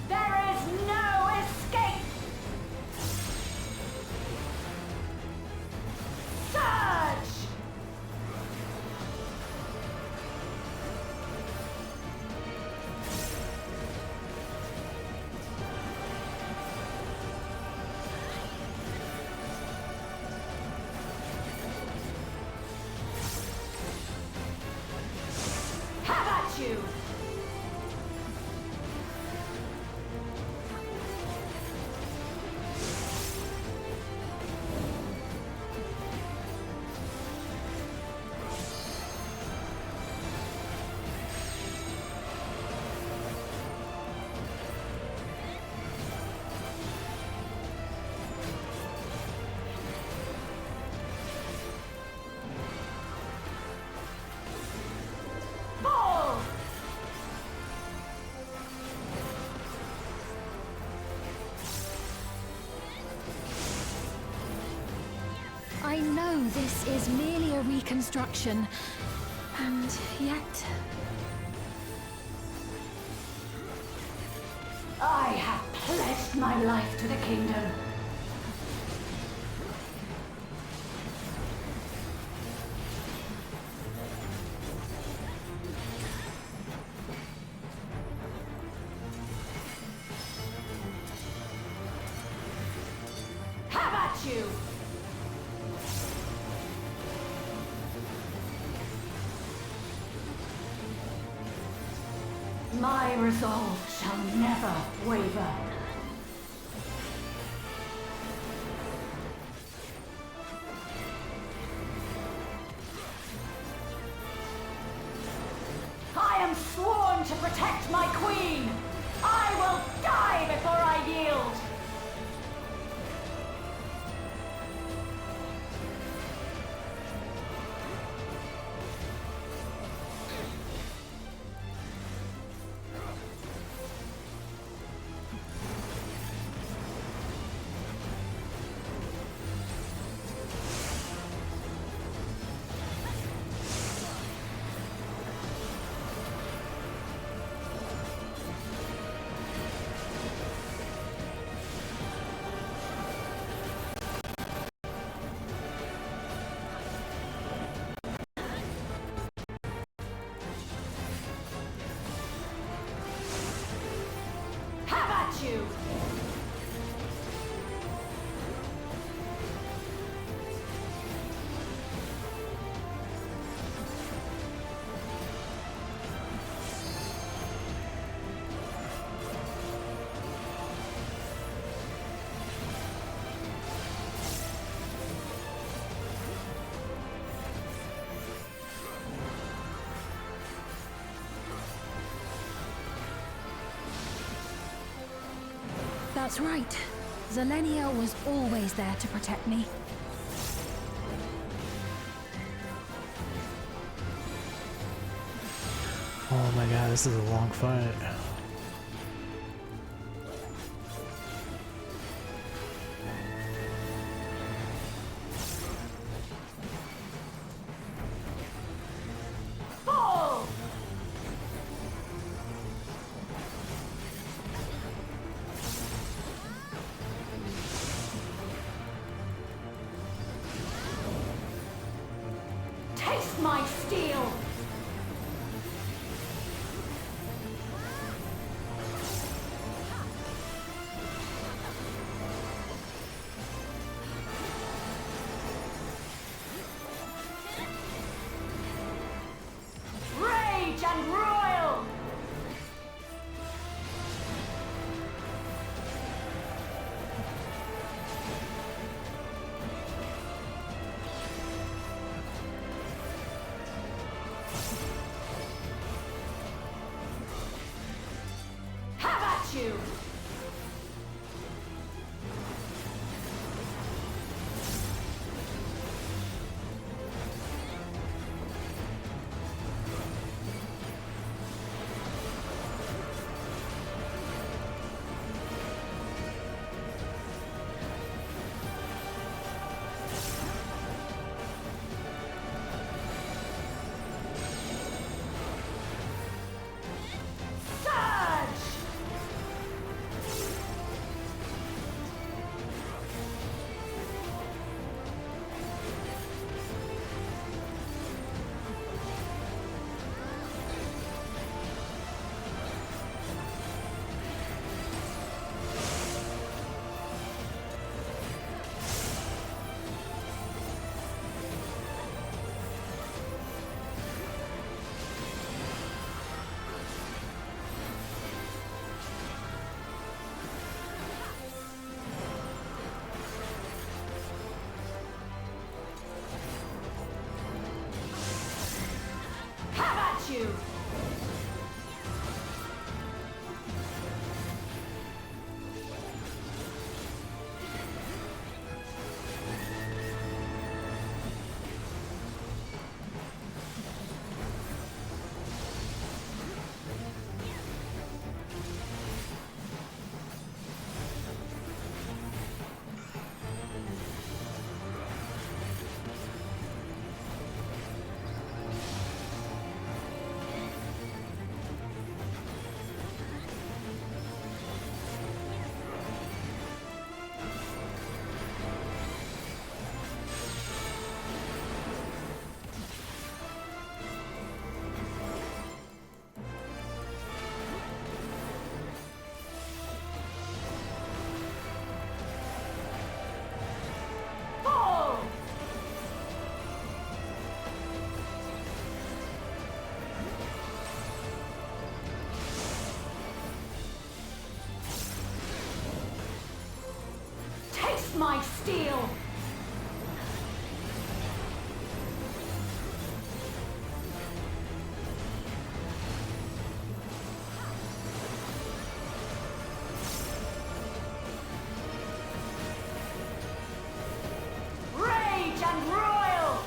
There is no escape! Surge! Have at you! Fall! I know this is merely a reconstruction, and yet... I have pledged my life to the kingdom. Have at you! My resolve shall never waver. I am sworn to protect my queen! I will die before I yield! Have at you! That's right. Zelenia was always there to protect me. Oh my god, this is a long fight. my steel! Rage and royal!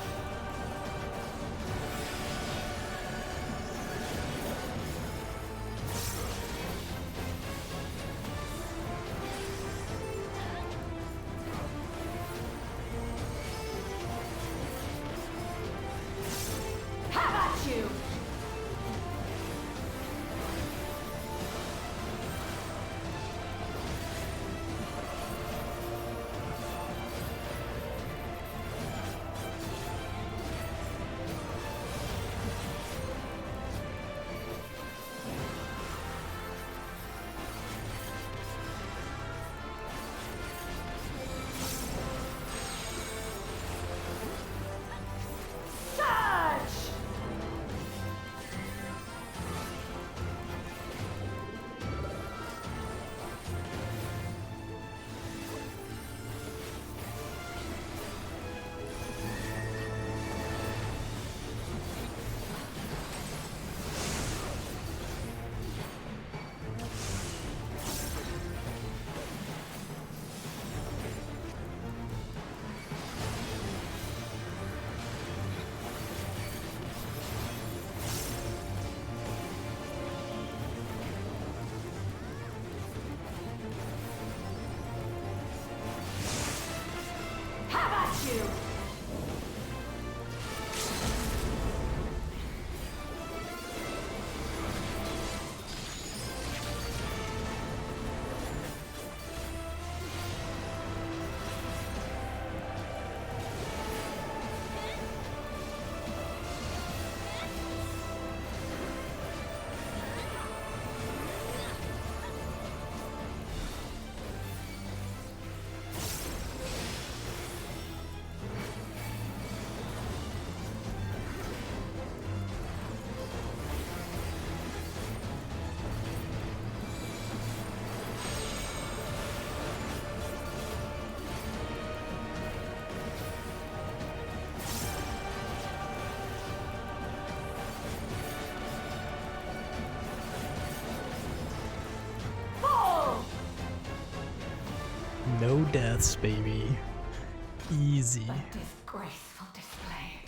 Have at you! Surge! Have at you! Fall! No deaths, baby. Easy. Disgraceful display.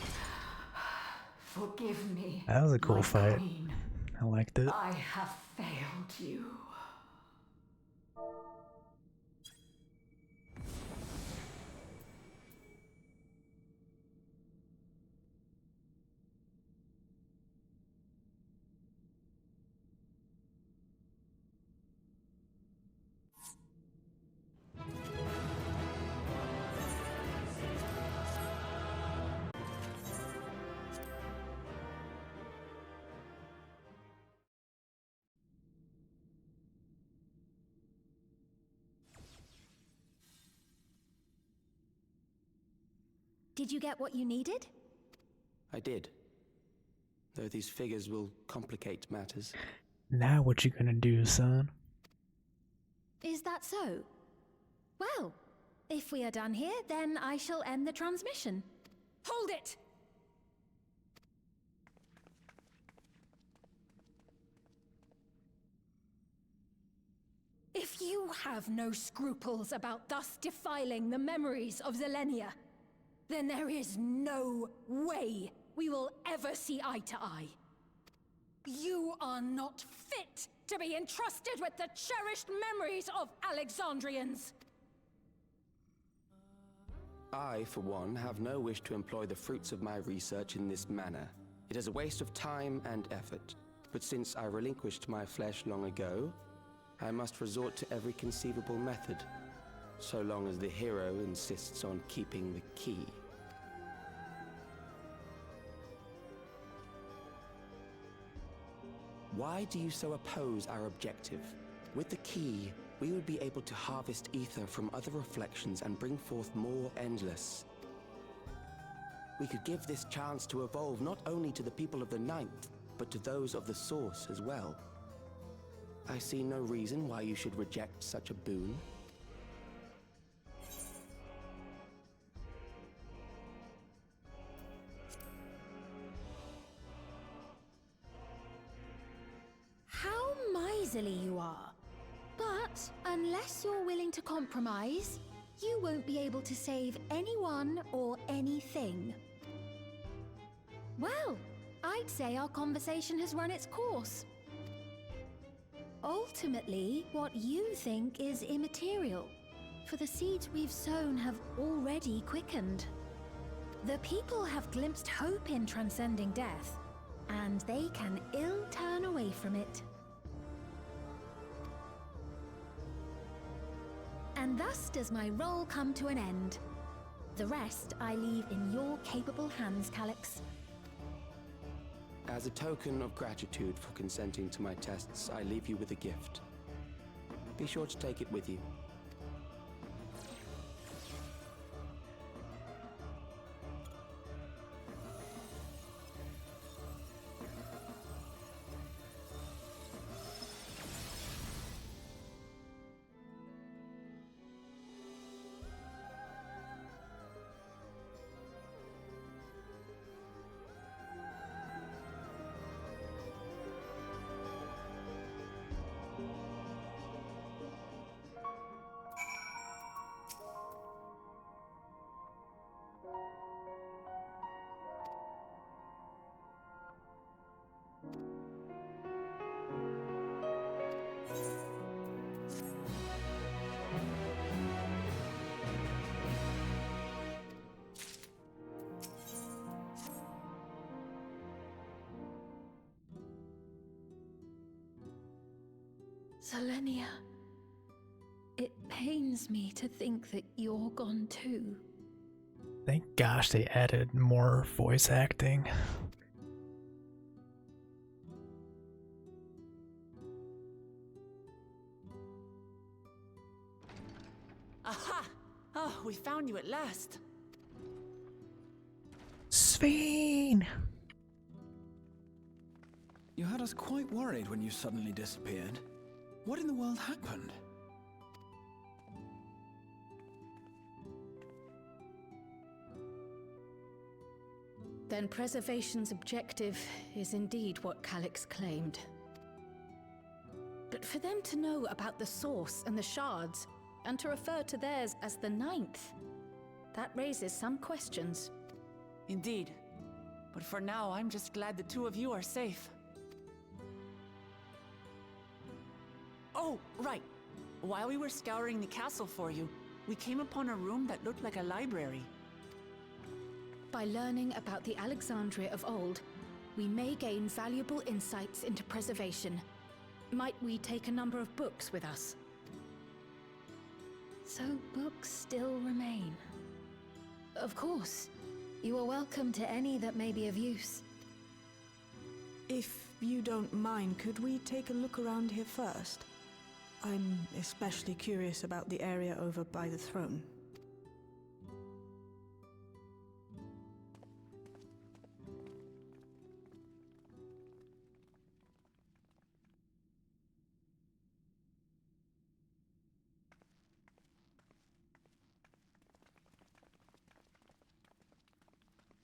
Forgive me. That was a cool my fight. queen. I liked it. I have failed you. Did you get what you needed? I did. Though these figures will complicate matters. Now what you gonna do, son? Is that so? Well, if we are done here, then I shall end the transmission. Hold it! If you have no scruples about thus defiling the memories of Zelenia, then there is no way we will ever see eye to eye. You are not fit to be entrusted with the cherished memories of Alexandrians. I, for one, have no wish to employ the fruits of my research in this manner. It is a waste of time and effort. But since I relinquished my flesh long ago, I must resort to every conceivable method, so long as the hero insists on keeping the key. Why do you so oppose our objective? With the key, we would be able to harvest ether from other reflections and bring forth more endless. We could give this chance to evolve not only to the people of the Ninth, but to those of the Source as well. I see no reason why you should reject such a boon. easily you are. But unless you're willing to compromise, you won't be able to save anyone or anything. Well, I'd say our conversation has run its course. Ultimately, what you think is immaterial, for the seeds we've sown have already quickened. The people have glimpsed hope in transcending death, and they can ill turn away from it. And thus does my role come to an end. The rest I leave in your capable hands, Calyx. As a token of gratitude for consenting to my tests, I leave you with a gift. Be sure to take it with you. Selenia, it pains me to think that you're gone too. Thank gosh they added more voice acting. Aha! Oh, we found you at last. Sphene! You had us quite worried when you suddenly disappeared. What in the world happened? Then preservation's objective is indeed what Calyx claimed. But for them to know about the source and the shards, and to refer to theirs as the ninth, that raises some questions. Indeed. But for now, I'm just glad the two of you are safe. Oh, right. While we were scouring the castle for you, we came upon a room that looked like a library. By learning about the Alexandria of old, we may gain valuable insights into preservation. Might we take a number of books with us? So books still remain. Of course. You are welcome to any that may be of use. If you don't mind, could we take a look around here first? I'm especially curious about the area over by the throne.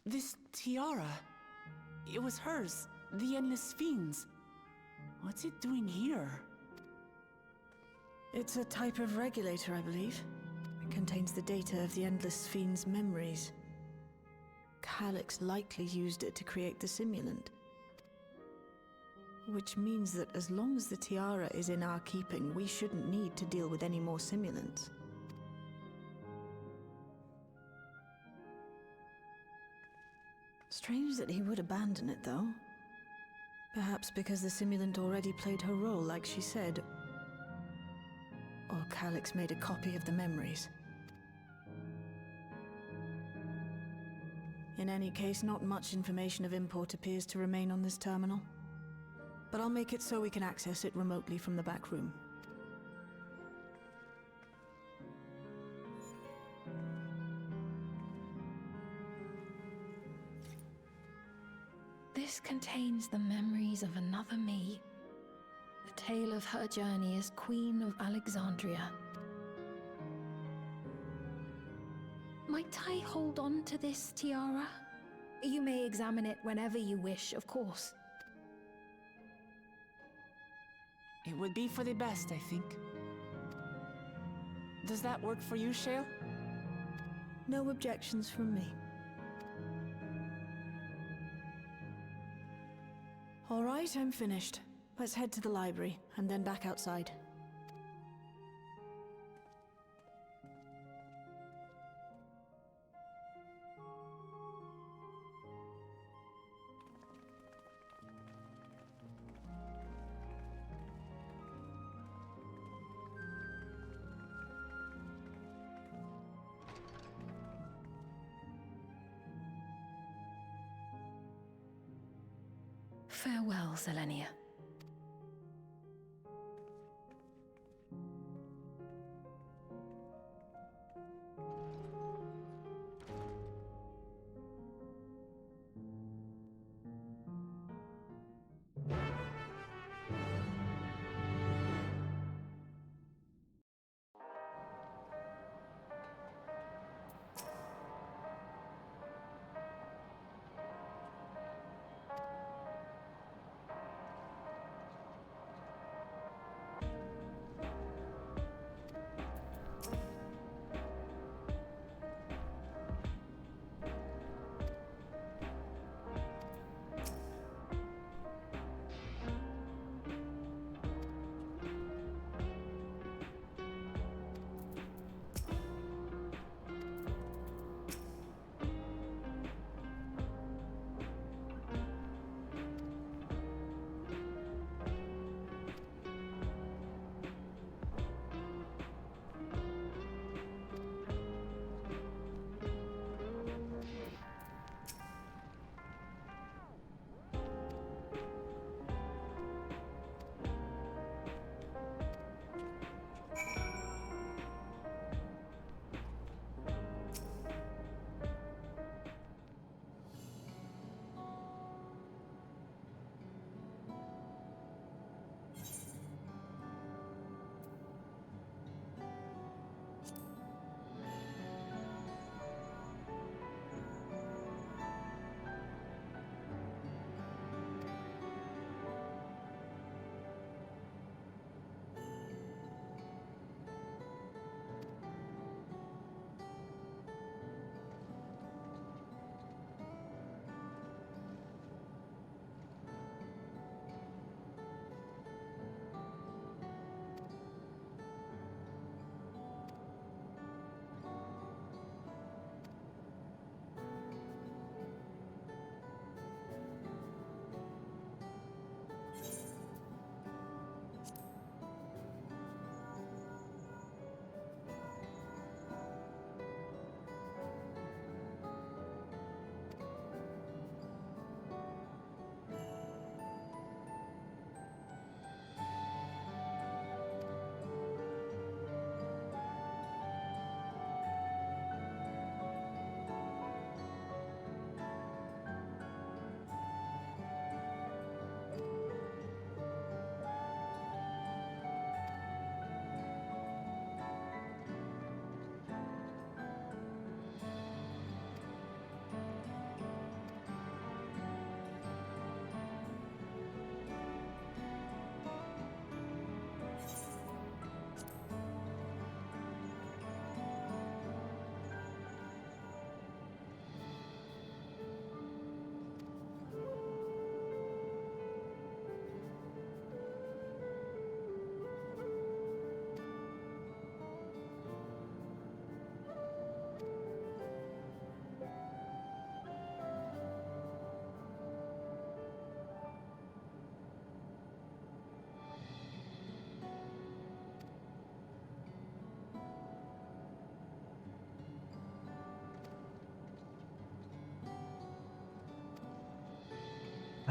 This tiara, it was hers, the Endless Fiend's. What's it doing here? It's a type of regulator, I believe. It contains the data of the Endless Fiend's memories. Calyx likely used it to create the simulant. Which means that as long as the tiara is in our keeping, we shouldn't need to deal with any more simulants. Strange that he would abandon it, though. Perhaps because the simulant already played her role, like she said. Or Calyx made a copy of the memories. In any case, not much information of import appears to remain on this terminal. But I'll make it so we can access it remotely from the back room. This contains the memories of another me. The tale of her journey as Queen of Alexandria. Might I hold on to this tiara? You may examine it whenever you wish, of course. It would be for the best, I think. Does that work for you, Shale? No objections from me. All right, I'm finished. Let's head to the library, and then back outside. Farewell, Selenia.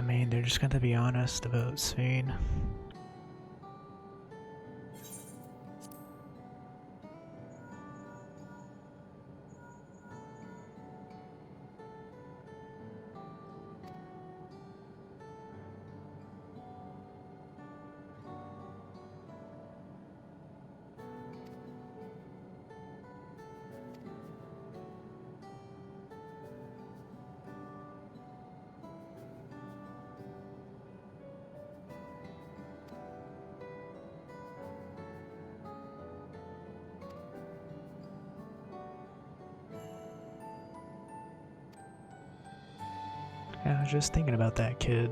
I mean, they're just gonna be honest about Svein. just thinking about that kid.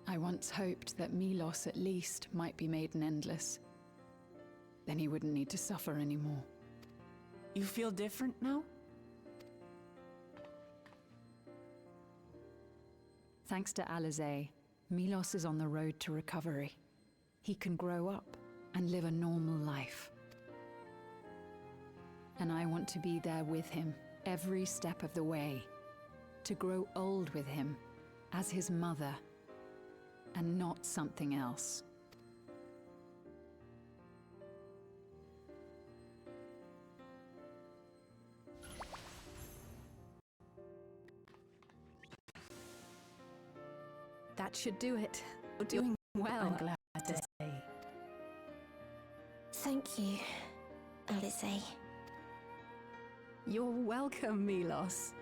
I once hoped that Milos at least might be made an endless. Then he wouldn't need to suffer anymore. You feel different now? Thanks to Alizé, Milos is on the road to recovery. He can grow up and live a normal life. And I want to be there with him every step of the way. To grow old with him as his mother and not something else. That should do it. You're doing well, I'm glad to say. Thank you, Alizé. You're welcome, Milos.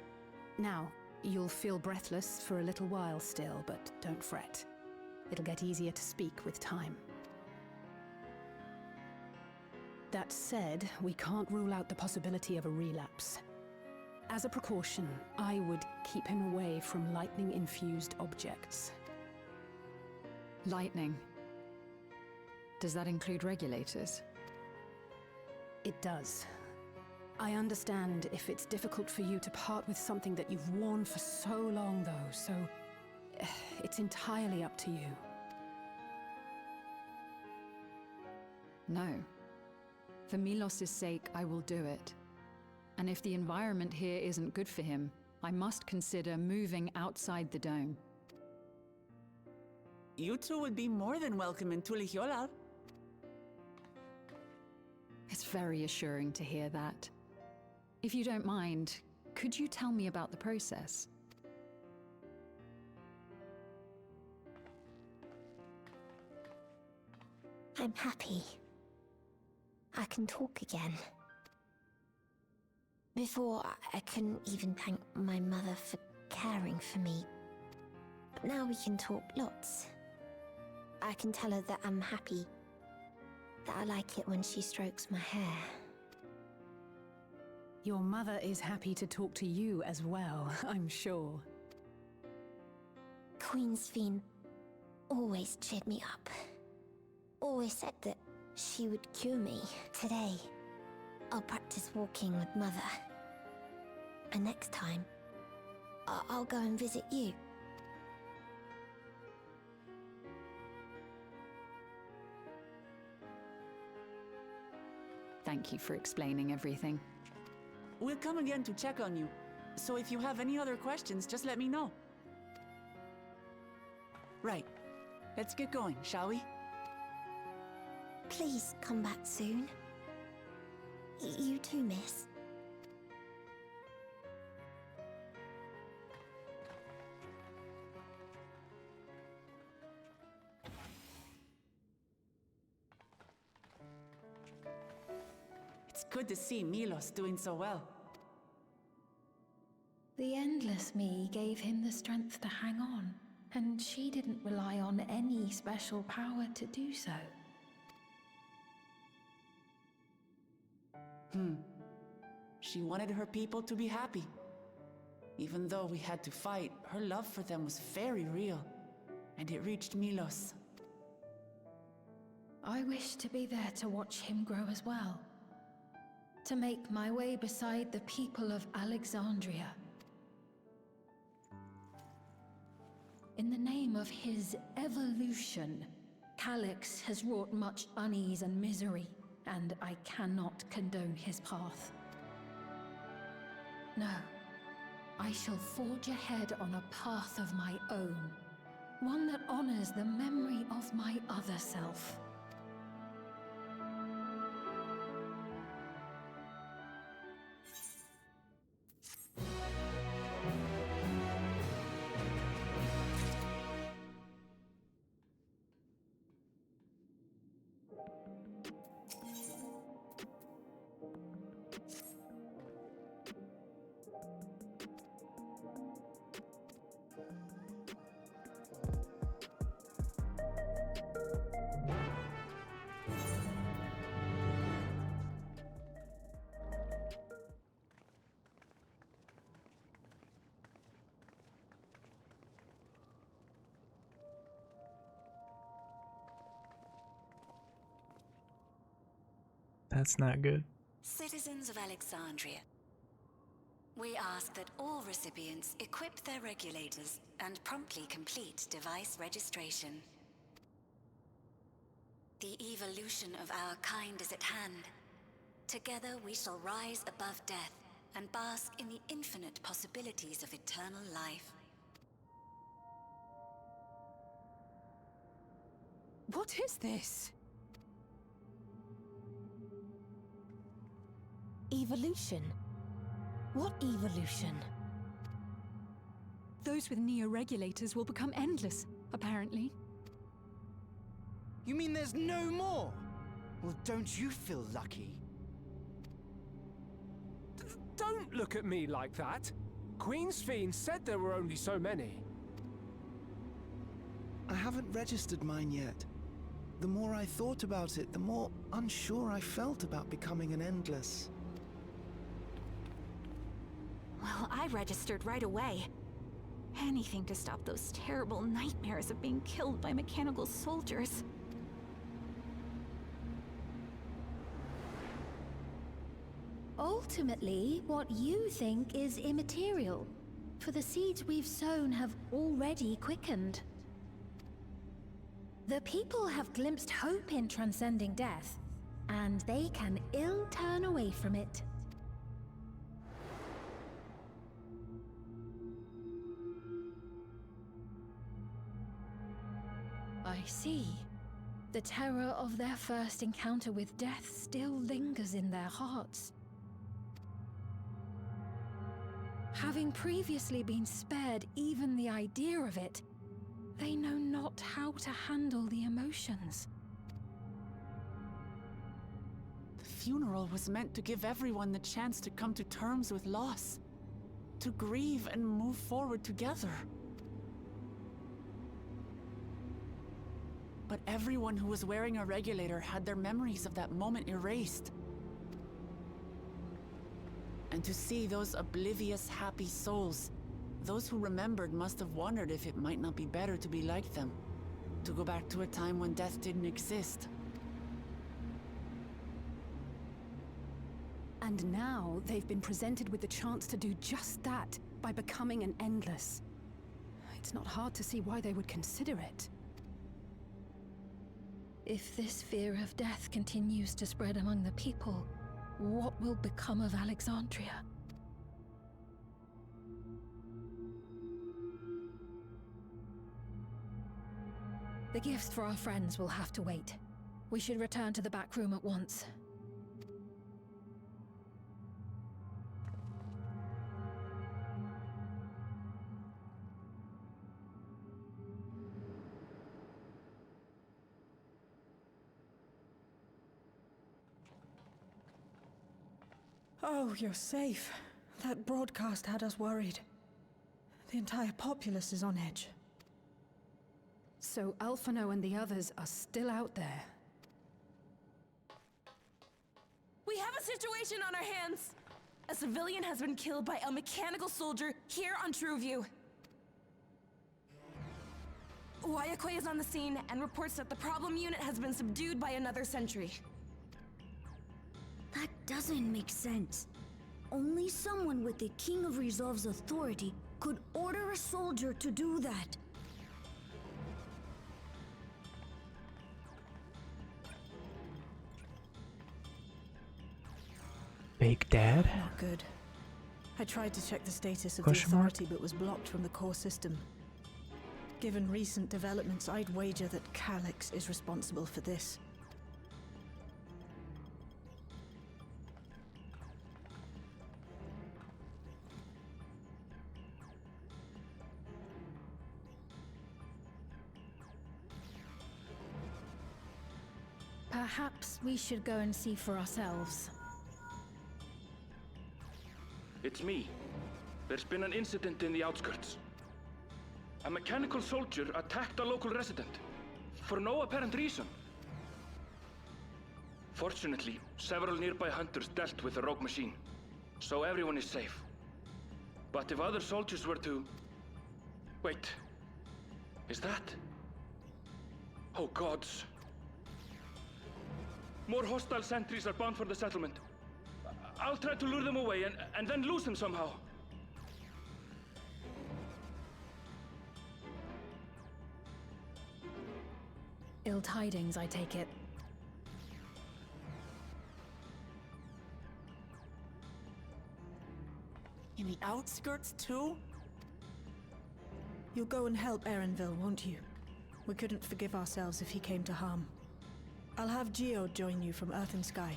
Now, you'll feel breathless for a little while still, but don't fret. It'll get easier to speak with time. That said, we can't rule out the possibility of a relapse. As a precaution, I would keep him away from lightning-infused objects. Lightning. Does that include regulators? It does. I understand if it's difficult for you to part with something that you've worn for so long, though, so it's entirely up to you. No. For Milos' sake, I will do it. And if the environment here isn't good for him, I must consider moving outside the dome. You two would be more than welcome in Tulijola. It's very assuring to hear that. If you don't mind, could you tell me about the process? I'm happy. I can talk again. Before, I couldn't even thank my mother for caring for me. But now we can talk lots. I can tell her that I'm happy. That I like it when she strokes my hair. Your mother is happy to talk to you as well, I'm sure. Queen Sphene always cheered me up. Always said that she would cure me. Today, I'll practice walking with Mother. And next time, I'll go and visit you. Thank you for explaining everything. We'll come again to check on you. So if you have any other questions, just let me know. Right. Let's get going, shall we? Please come back soon. You too, miss. It's good to see Milos doing so well. The Endless Me gave him the strength to hang on, and she didn't rely on any special power to do so. She wanted her people to be happy. Even though we had to fight, her love for them was very real, and it reached Milos. I wish to be there to watch him grow as well. To make my way beside the people of Alexandria. In the name of his evolution, Calyx has wrought much unease and misery, and I cannot condone his path. No, I shall forge ahead on a path of my own, one that honors the memory of my other self. That's not good. Citizens of Alexandria, we ask that all recipients equip their regulators and promptly complete device registration. The evolution of our kind is at hand. Together we shall rise above death and bask in the infinite possibilities of eternal life. What is this? Evolution? What evolution? Those with neo-regulators will become endless, apparently. You mean there's no more? Well, don't you feel lucky? Don't look at me like that. Queen Sphene said there were only so many. I haven't registered mine yet. The more I thought about it, the more unsure I felt about becoming an Endless. Well, I registered right away. Anything to stop those terrible nightmares of being killed by mechanical soldiers. Ultimately, what you think is immaterial, for the seeds we've sown have already quickened. The people have glimpsed hope in transcending death, and they can ill turn away from it. I see. The terror of their first encounter with death still lingers in their hearts. Having previously been spared even the idea of it, they know not how to handle the emotions. The funeral was meant to give everyone the chance to come to terms with loss, to grieve and move forward together. But everyone who was wearing a regulator had their memories of that moment erased. And to see those oblivious, happy souls, those who remembered must have wondered if it might not be better to be like them, to go back to a time when death didn't exist. And now they've been presented with the chance to do just that by becoming an Endless. It's not hard to see why they would consider it. If this fear of death continues to spread among the people, what will become of Alexandria? The gifts for our friends will have to wait. We should return to the back room at once. Oh, you're safe. That broadcast had us worried. The entire populace is on edge. So Alphino and the others are still out there. We have a situation on our hands! A civilian has been killed by a mechanical soldier here on Trueview. Wayakwe is on the scene and reports that the problem unit has been subdued by another sentry. That doesn't make sense. Only someone with the King of Resolve's authority could order a soldier to do that. Fake Dad? Not good. I tried to check the status of Question the mark? authority, but was blocked from the core system. Given recent developments, I'd wager that Calyx is responsible for this. Perhaps we should go and see for ourselves. It's me. There's been an incident in the outskirts. A mechanical soldier attacked a local resident, for no apparent reason. Fortunately, several nearby hunters dealt with the rogue machine, so everyone is safe. But if other soldiers were to... Wait. Is that... Oh gods. More hostile sentries are bound for the settlement. I'll try to lure them away and then lose them somehow. Ill tidings, I take it. In the outskirts too? You'll go and help Erenville, won't you? We couldn't forgive ourselves if he came to harm. I'll have Geo join you from Earth and Sky.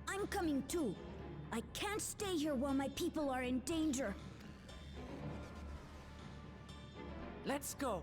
I'm coming too. I can't stay here while my people are in danger. Let's go.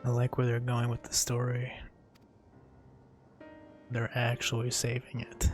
I like where they're going with the story. They're actually saving it.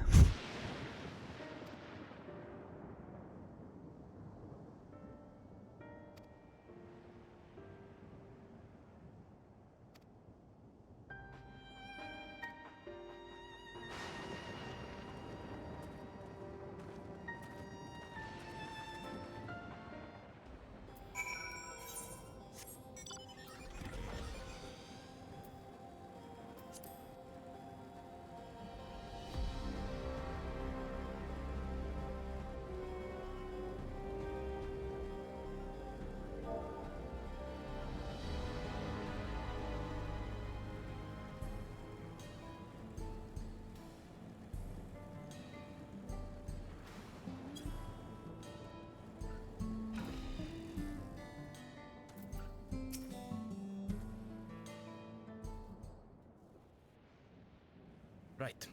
Right.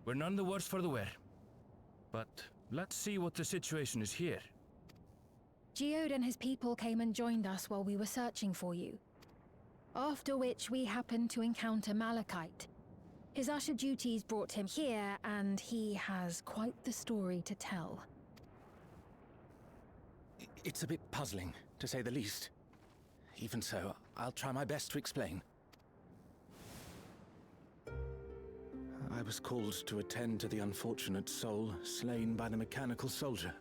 We're none the worse for the wear. But let's see what the situation is here. Geode and his people came and joined us while we were searching for you. After which we happened to encounter Malachite. His usher duties brought him here, and he has quite the story to tell. It's a bit puzzling, to say the least. Even so, I'll try my best to explain. I was called to attend to the unfortunate soul slain by the mechanical soldier.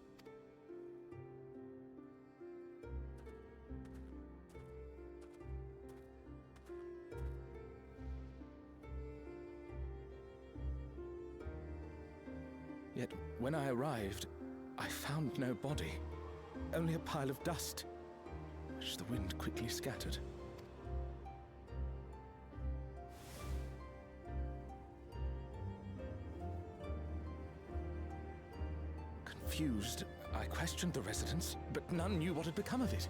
Yet, when I arrived, I found no body. Only a pile of dust, which the wind quickly scattered. Confused, I questioned the residents, but none knew what had become of it.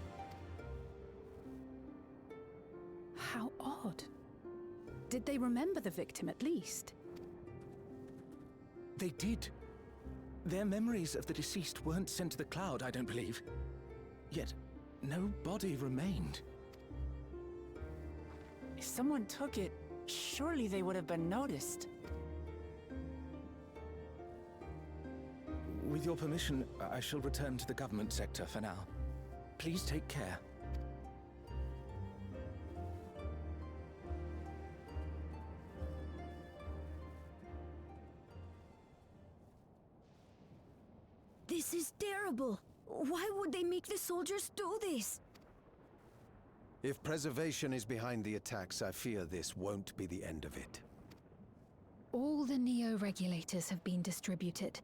How odd. Did they remember the victim at least? They did. Their memories of the deceased weren't sent to the cloud, I don't believe. Yet, no body remained. If someone took it, surely they would have been noticed. With your permission, I shall return to the government sector for now. Please take care. This is terrible. Why would they make the soldiers do this? If preservation is behind the attacks, I fear this won't be the end of it. All the Neo-regulators have been distributed,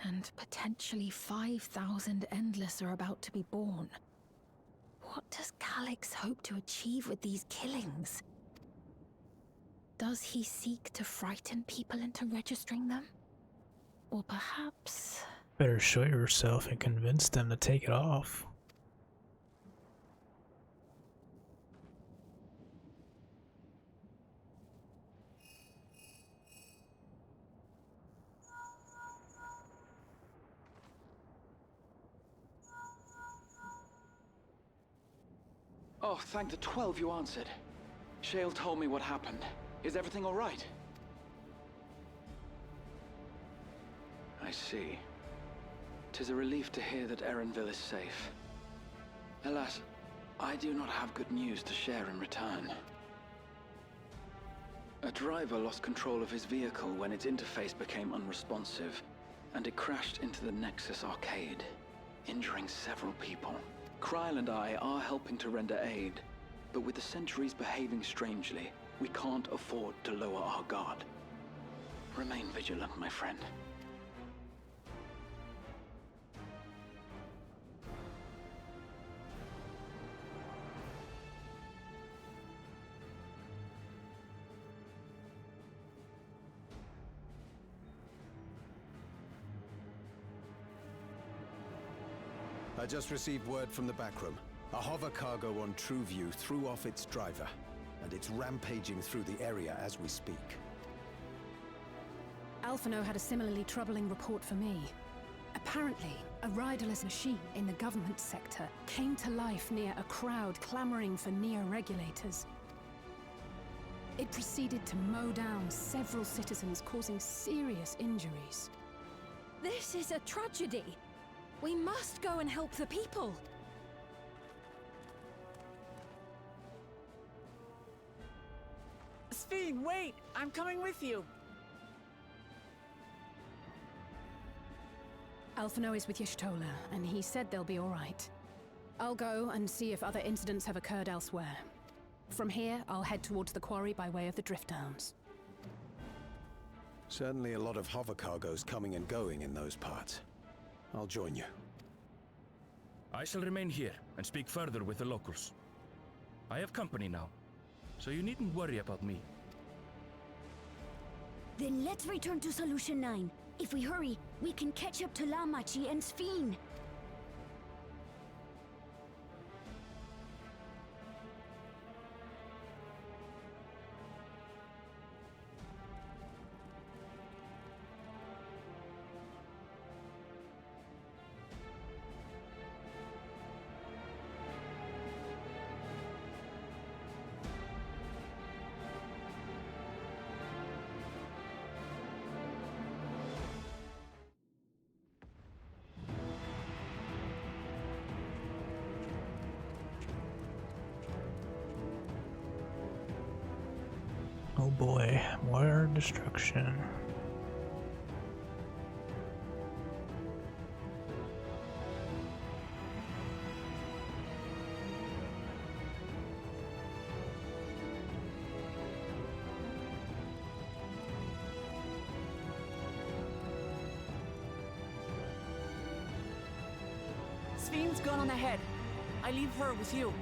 and potentially 5,000 Endless are about to be born. What does Calyx hope to achieve with these killings? Does he seek to frighten people into registering them? Or perhaps... Better show yourself and convince them to take it off. Oh, thank the 12 you answered. Shale told me what happened. Is everything all right? I see. 'Tis a relief to hear that Erenville is safe. Alas, I do not have good news to share in return. A driver lost control of his vehicle when its interface became unresponsive, and it crashed into the Nexus arcade, injuring several people. Kryl and I are helping to render aid, but with the Sentries behaving strangely, we can't afford to lower our guard. Remain vigilant, my friend. I just received word from the backroom. A hover cargo on TrueView threw off its driver, and it's rampaging through the area as we speak. Alphino had a similarly troubling report for me. Apparently, a riderless machine in the government sector came to life near a crowd clamoring for Neo-regulators. It proceeded to mow down several citizens, causing serious injuries. This is a tragedy. We must go and help the people. Sphene, wait! I'm coming with you! Alphino is with Y'shtola, and he said they'll be all right. I'll go and see if other incidents have occurred elsewhere. From here, I'll head towards the quarry by way of the Drift Downs. Certainly a lot of hover cargoes coming and going in those parts. I'll join you. I shall remain here and speak further with the locals. I have company now, so you needn't worry about me. Then let's return to Solution 9. If we hurry, we can catch up to Lamachi and Sphene. Oh boy, more destruction. Sphene's gone on ahead. I leave her with you.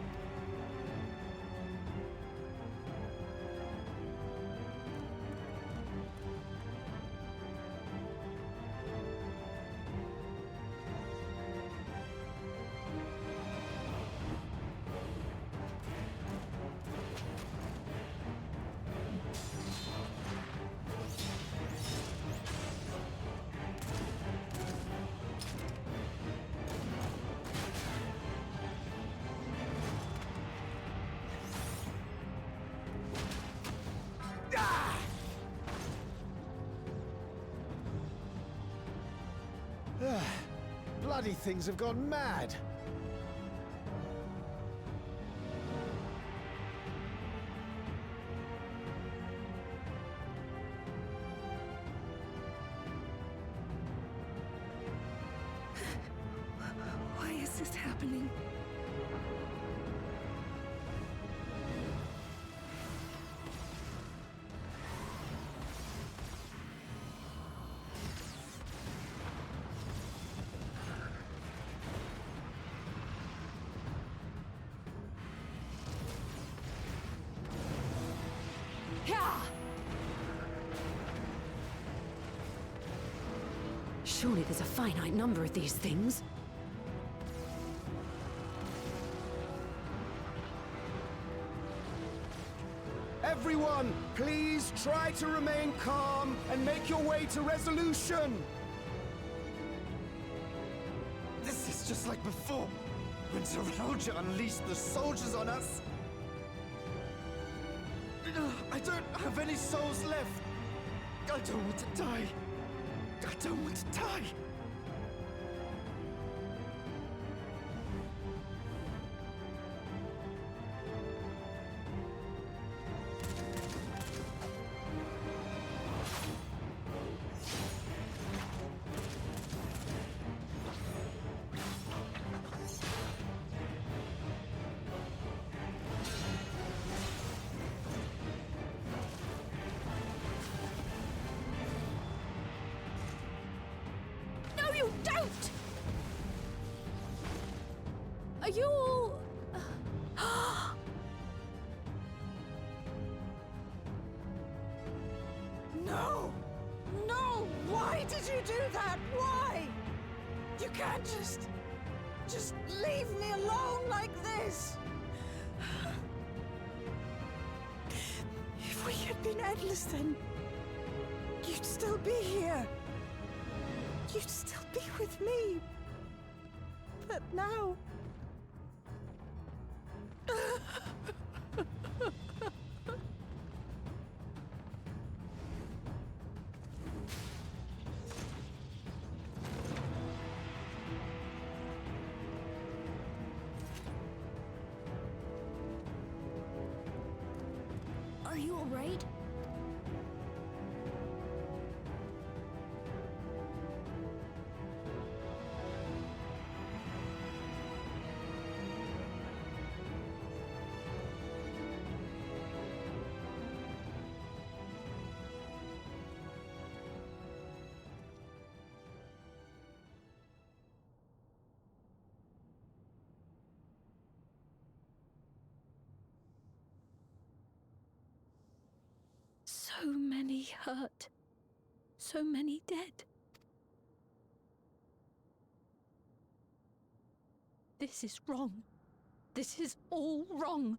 Bloody things have gone mad! Why is this happening? Surely there's a finite number of these things. Everyone, please try to remain calm and make your way to resolution! This is just like before, when Zeralja unleashed the soldiers on us. I don't have any souls left. I don't want to die. I don't want to die. Are you all... No! No! Why did you do that? Why? You can't just leave me alone like this! If we had been endless, then you'd still be here. You'd still be with me. But now... all right? So many hurt. So many dead. This is wrong. This is all wrong.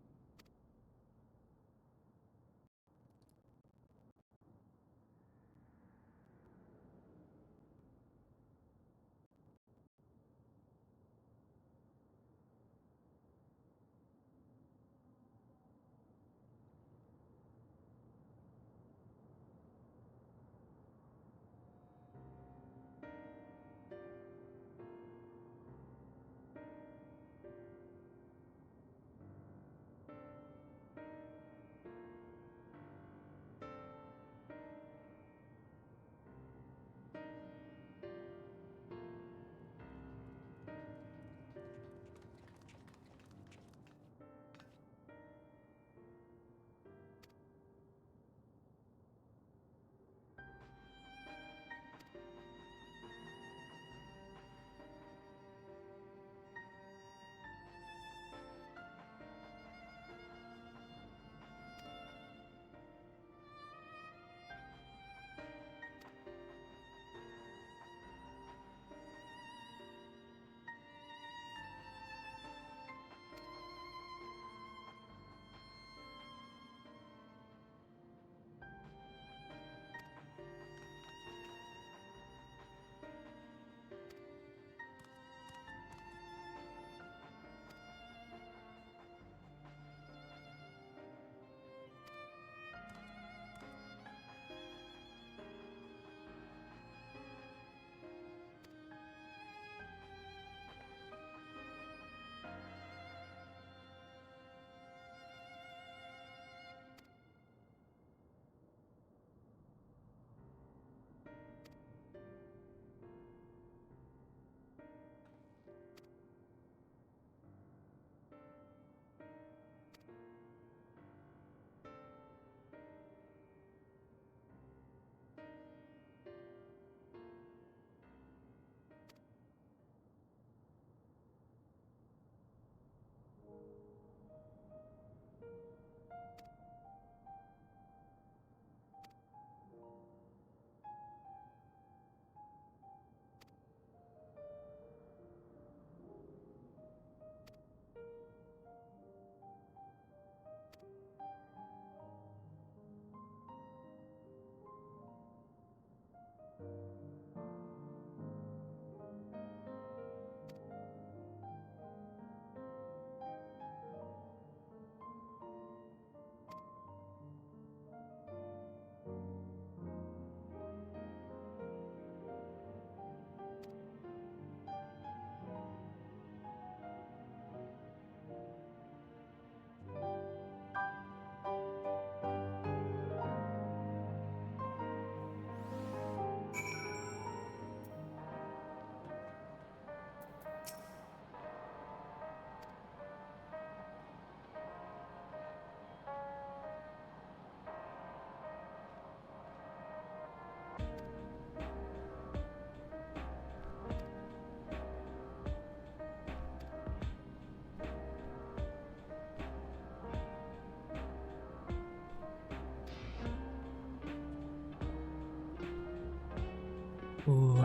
Ooh,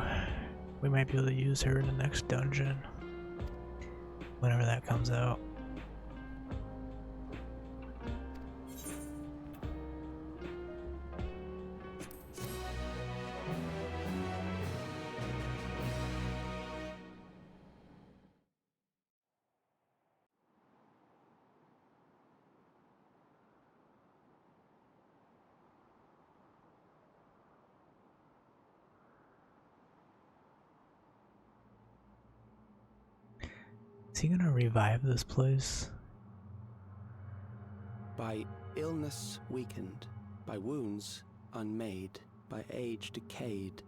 we might be able to use her in the next dungeon. Whenever that comes out. Is he gonna revive this place? by illness weakened, by wounds unmade, by age decayed.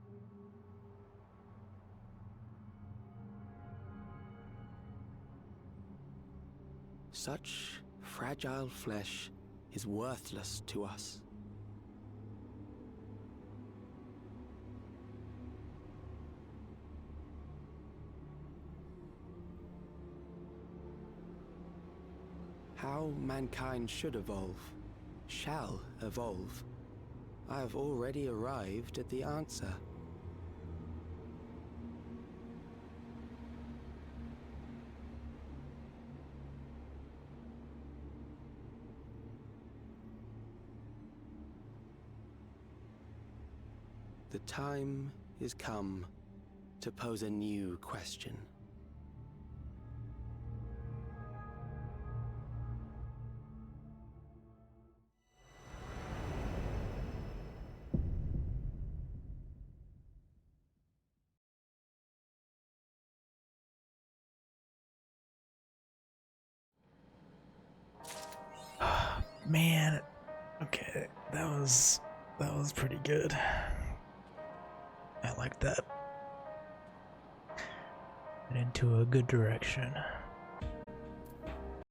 Such fragile flesh is worthless to us. How mankind should evolve, shall evolve, I have already arrived at the answer. The time is come to pose a new question. Man, okay, that was pretty good. I like that. Went into a good direction.